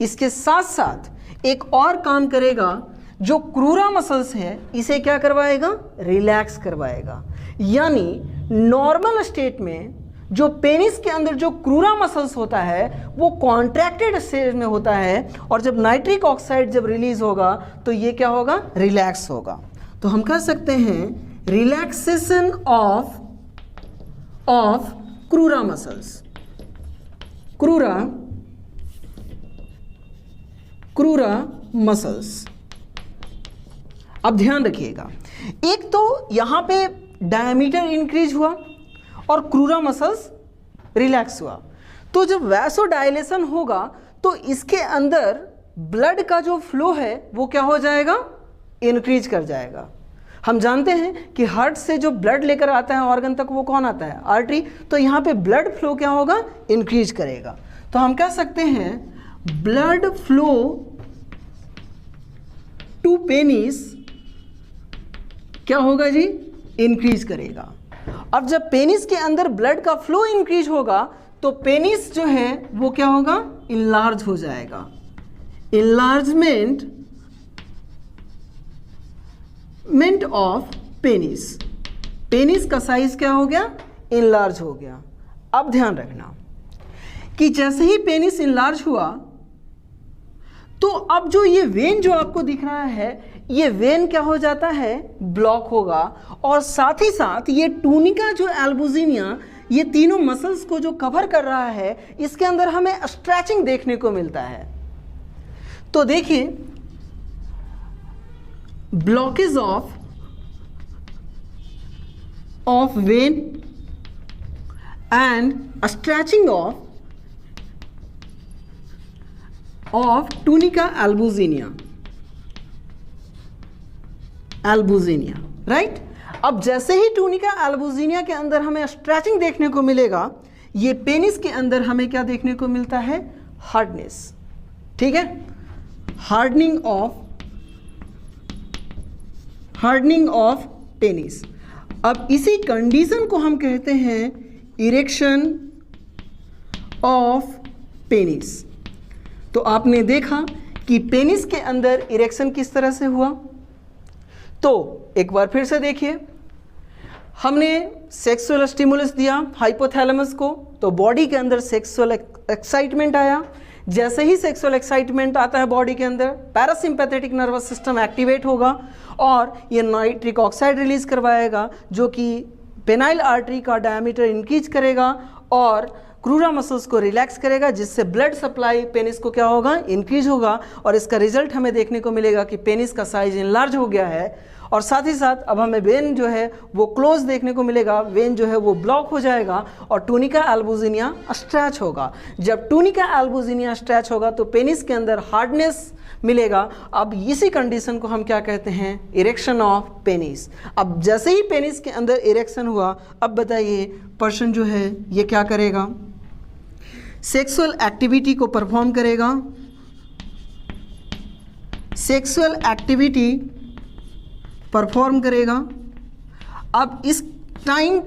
इसके साथ साथ एक और काम करेगा, जो क्रूरा मसल्स है इसे क्या करवाएगा? रिलैक्स करवाएगा। यानी नॉर्मल स्टेट में जो पेनिस के अंदर जो क्रूरा मसल्स होता है वो कॉन्ट्रैक्टेड स्टेज में होता है, और जब नाइट्रिक ऑक्साइड जब रिलीज होगा तो ये क्या होगा? रिलैक्स होगा। तो हम कह सकते हैं relaxation of crura muscles. Crura muscles. अब ध्यान रखिएगा, एक तो यहाँ पे डायमीटर इंक्रीज हुआ और क्रूरा मसल्स रिलैक्स हुआ। तो जब वैसोडायलेशन होगा तो इसके अंदर ब्लड का जो फ्लो है वो क्या हो जाएगा? इंक्रीज कर जाएगा। हम जानते हैं कि हार्ट से जो ब्लड लेकर आता है ऑर्गन तक वो कौन आता है? आर्टरी। तो यहाँ पे ब्लड फ्लो क्या होगा? इंक्रीज करेगा। तो हम कह सकते हैं ब्लड फ्लो टू पेनिस क्या होगा जी? इंक्रीज करेगा। अब जब पेनिस के अंदर ब्लड का फ्लो इंक्रीज होगा तो पेनिस जो है वो क्या होगा? इनलार्ज हो जाएगा। Enlargement of penis. पेनिस का साइज क्या हो गया? इनलार्ज हो गया। अब ध्यान रखना कि जैसे ही पेनिस इनलार्ज हुआ तो अब जो ये वेन जो आपको दिख रहा है ये वेन क्या हो जाता है, ब्लॉक होगा, और साथ ही साथ ये टूनिका जो एल्बुजिनिया, ये तीनों मसल्स को जो कवर कर रहा है, इसके अंदर हमें स्ट्रेचिंग देखने को मिलता है। तो देखिए, blockage of when and stretching of tunica albuginea, right. अब जैसे ही टूनिका एल्बुजिनिया के अंदर हमें स्ट्रेचिंग देखने को मिलेगा, ये पेनिस के अंदर हमें क्या देखने को मिलता है, हार्डनेस, ठीक है, हार्डनिंग ऑफ पेनिस। अब इसी कंडीशन को हम कहते हैं इरेक्शन ऑफ पेनिस। तो आपने देखा कि पेनिस के अंदर इरेक्शन किस तरह से हुआ। तो एक बार फिर से देखिए, हमने सेक्सुअल स्टिमुलस दिया हाइपोथैलेमस को, तो बॉडी के अंदर सेक्सुअल एक्साइटमेंट आया। जैसे ही सेक्सुअल एक्साइटमेंट आता है बॉडी के अंदर, पैरासिम्पैथेटिक नर्वस सिस्टम एक्टिवेट होगा और ये नाइट्रिक ऑक्साइड रिलीज करवाएगा, जो कि पेनाइल आर्टरी का डायमीटर इंक्रीज करेगा और क्रूरा मसल्स को रिलैक्स करेगा, जिससे ब्लड सप्लाई पेनिस को क्या होगा, इंक्रीज होगा। और इसका रिजल्ट हमें देखने को मिलेगा कि पेनिस का साइज इनलार्ज हो गया है, और साथ ही साथ अब हमें वेन जो है वो क्लोज देखने को मिलेगा, वेन जो है वो ब्लॉक हो जाएगा और टूनिका एल्बुजिनिया स्ट्रेच होगा। जब टूनिका एल्बुजिनिया स्ट्रेच होगा तो पेनिस के अंदर हार्डनेस मिलेगा। अब इसी कंडीशन को हम क्या कहते हैं, इरेक्शन ऑफ पेनिस। अब जैसे ही पेनिस के अंदर इरेक्शन हुआ, अब बताइए पर्सन जो है ये क्या करेगा, सेक्सुअल एक्टिविटी को परफॉर्म करेगा, सेक्सुअल एक्टिविटी परफॉर्म करेगा। अब इस time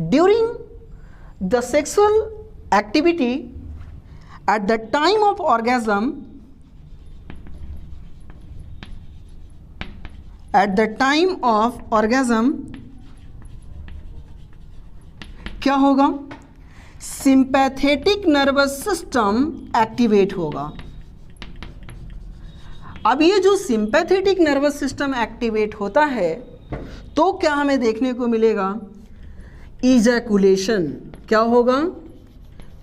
during the sexual activity at the time of orgasm, at the time of orgasm क्या होगा, सिंपैथेटिक नर्वस सिस्टम एक्टिवेट होगा। अब ये जो सिंपैथेटिक नर्वस सिस्टम एक्टिवेट होता है तो क्या हमें देखने को मिलेगा, इजैकुलेशन। क्या होगा,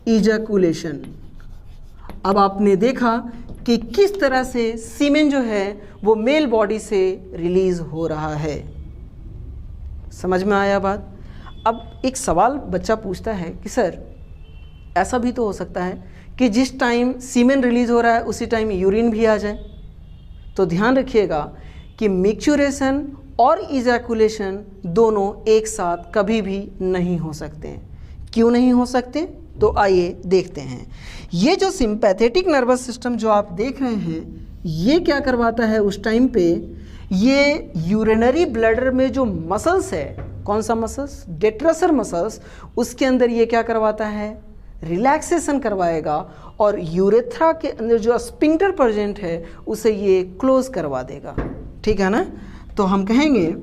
इजैकुलेशन। अब आपने देखा कि किस तरह से सीमेन जो है वो मेल बॉडी से रिलीज हो रहा है। समझ में आया बात। अब एक सवाल बच्चा पूछता है कि सर ऐसा भी तो हो सकता है कि जिस टाइम सीमेन रिलीज हो रहा है उसी टाइम यूरिन भी आ जाए। तो ध्यान रखिएगा कि मिक्चुरेशन और इजैकुलेशन दोनों एक साथ कभी भी नहीं हो सकते। क्यों नहीं हो सकते, तो आइए देखते हैं। ये जो सिंपैथेटिक नर्वस सिस्टम जो आप देख रहे हैं, ये क्या करवाता है उस टाइम पे, ये यूरिनरी ब्लैडर में जो मसल्स है, कौन सा मसल्स, डेट्रेसर मसल्स, उसके अंदर ये क्या करवाता है, रिलैक्सेशन करवाएगा और यूरेथ्रा के अंदर जो स्पिंक्टर प्रेजेंट है उसे ये क्लोज करवा देगा। ठीक है ना। तो हम कहेंगे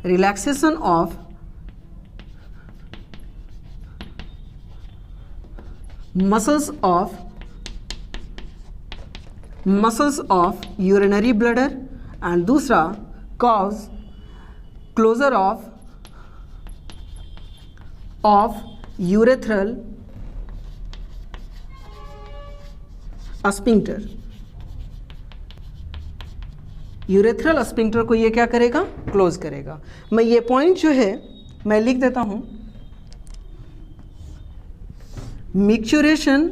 relaxation of muscles of urinary bladder and दूसरा cause closure of urethral sphincter. Urethral sphincter को ये क्या करेगा, क्लोज करेगा। मैं ये पॉइंट जो है मैं लिख देता हूं, micturition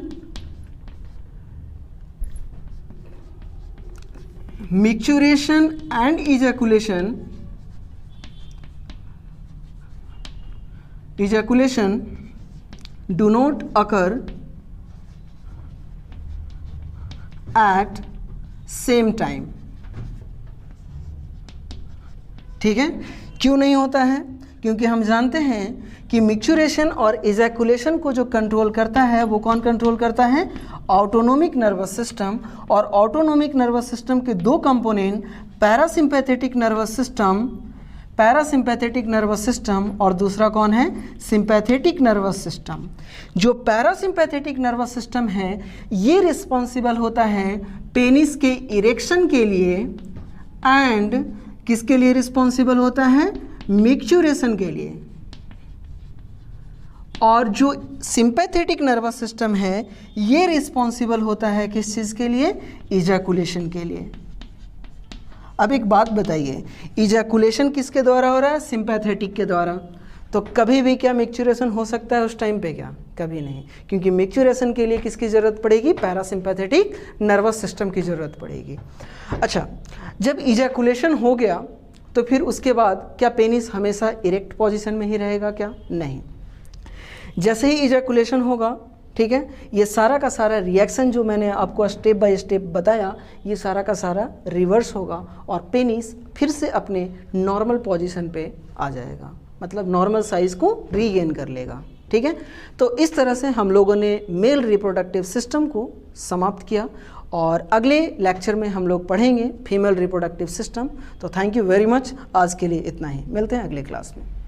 and ejaculation do not occur at same time। ठीक है, क्यों नहीं होता है, क्योंकि हम जानते हैं कि मिक्चुरेशन और इजैकुलेशन को जो कंट्रोल करता है वो कौन कंट्रोल करता है, ऑटोनोमिक नर्वस सिस्टम। और ऑटोनोमिक नर्वस सिस्टम के दो component, parasympathetic nervous system, parasympathetic nervous system और दूसरा कौन है, सिंपैथेटिक नर्वस सिस्टम। जो पैरासिम्पैथेटिक नर्वस सिस्टम है ये रिस्पॉन्सिबल होता है पेनिस के इरेक्शन के लिए एंड किसके लिए रिस्पॉन्सिबल होता है, मिक्चुरेशन के लिए। और जो सिंपैथेटिक नर्वस सिस्टम है ये रिस्पॉन्सिबल होता है किस चीज़ के लिए, इजैकुलेशन के लिए। अब एक बात बताइए, इजैकुलेशन किसके द्वारा हो रहा है, सिंपैथेटिक के द्वारा। तो कभी भी क्या मिक्चुरेशन हो सकता है उस टाइम पे, क्या कभी नहीं, क्योंकि मिक्चुरेशन के लिए किसकी ज़रूरत पड़ेगी, पैरासिम्पैथेटिक नर्वस सिस्टम की ज़रूरत पड़ेगी। अच्छा, जब इजैकुलेशन हो गया तो फिर उसके बाद क्या पेनिस हमेशा इरेक्ट पोजीशन में ही रहेगा, क्या नहीं। जैसे ही इजैकुलेशन होगा, ठीक है, ये सारा का सारा रिएक्शन जो मैंने आपको स्टेप बाय स्टेप बताया ये सारा का सारा रिवर्स होगा और पेनिस फिर से अपने नॉर्मल पोजीशन पे आ जाएगा, मतलब नॉर्मल साइज़ को रीगेन कर लेगा। ठीक है, तो इस तरह से हम लोगों ने मेल रिप्रोडक्टिव सिस्टम को समाप्त किया और अगले लेक्चर में हम लोग पढ़ेंगे फीमेल रिप्रोडक्टिव सिस्टम। तो थैंक यू वेरी मच, आज के लिए इतना ही, मिलते हैं अगले क्लास में।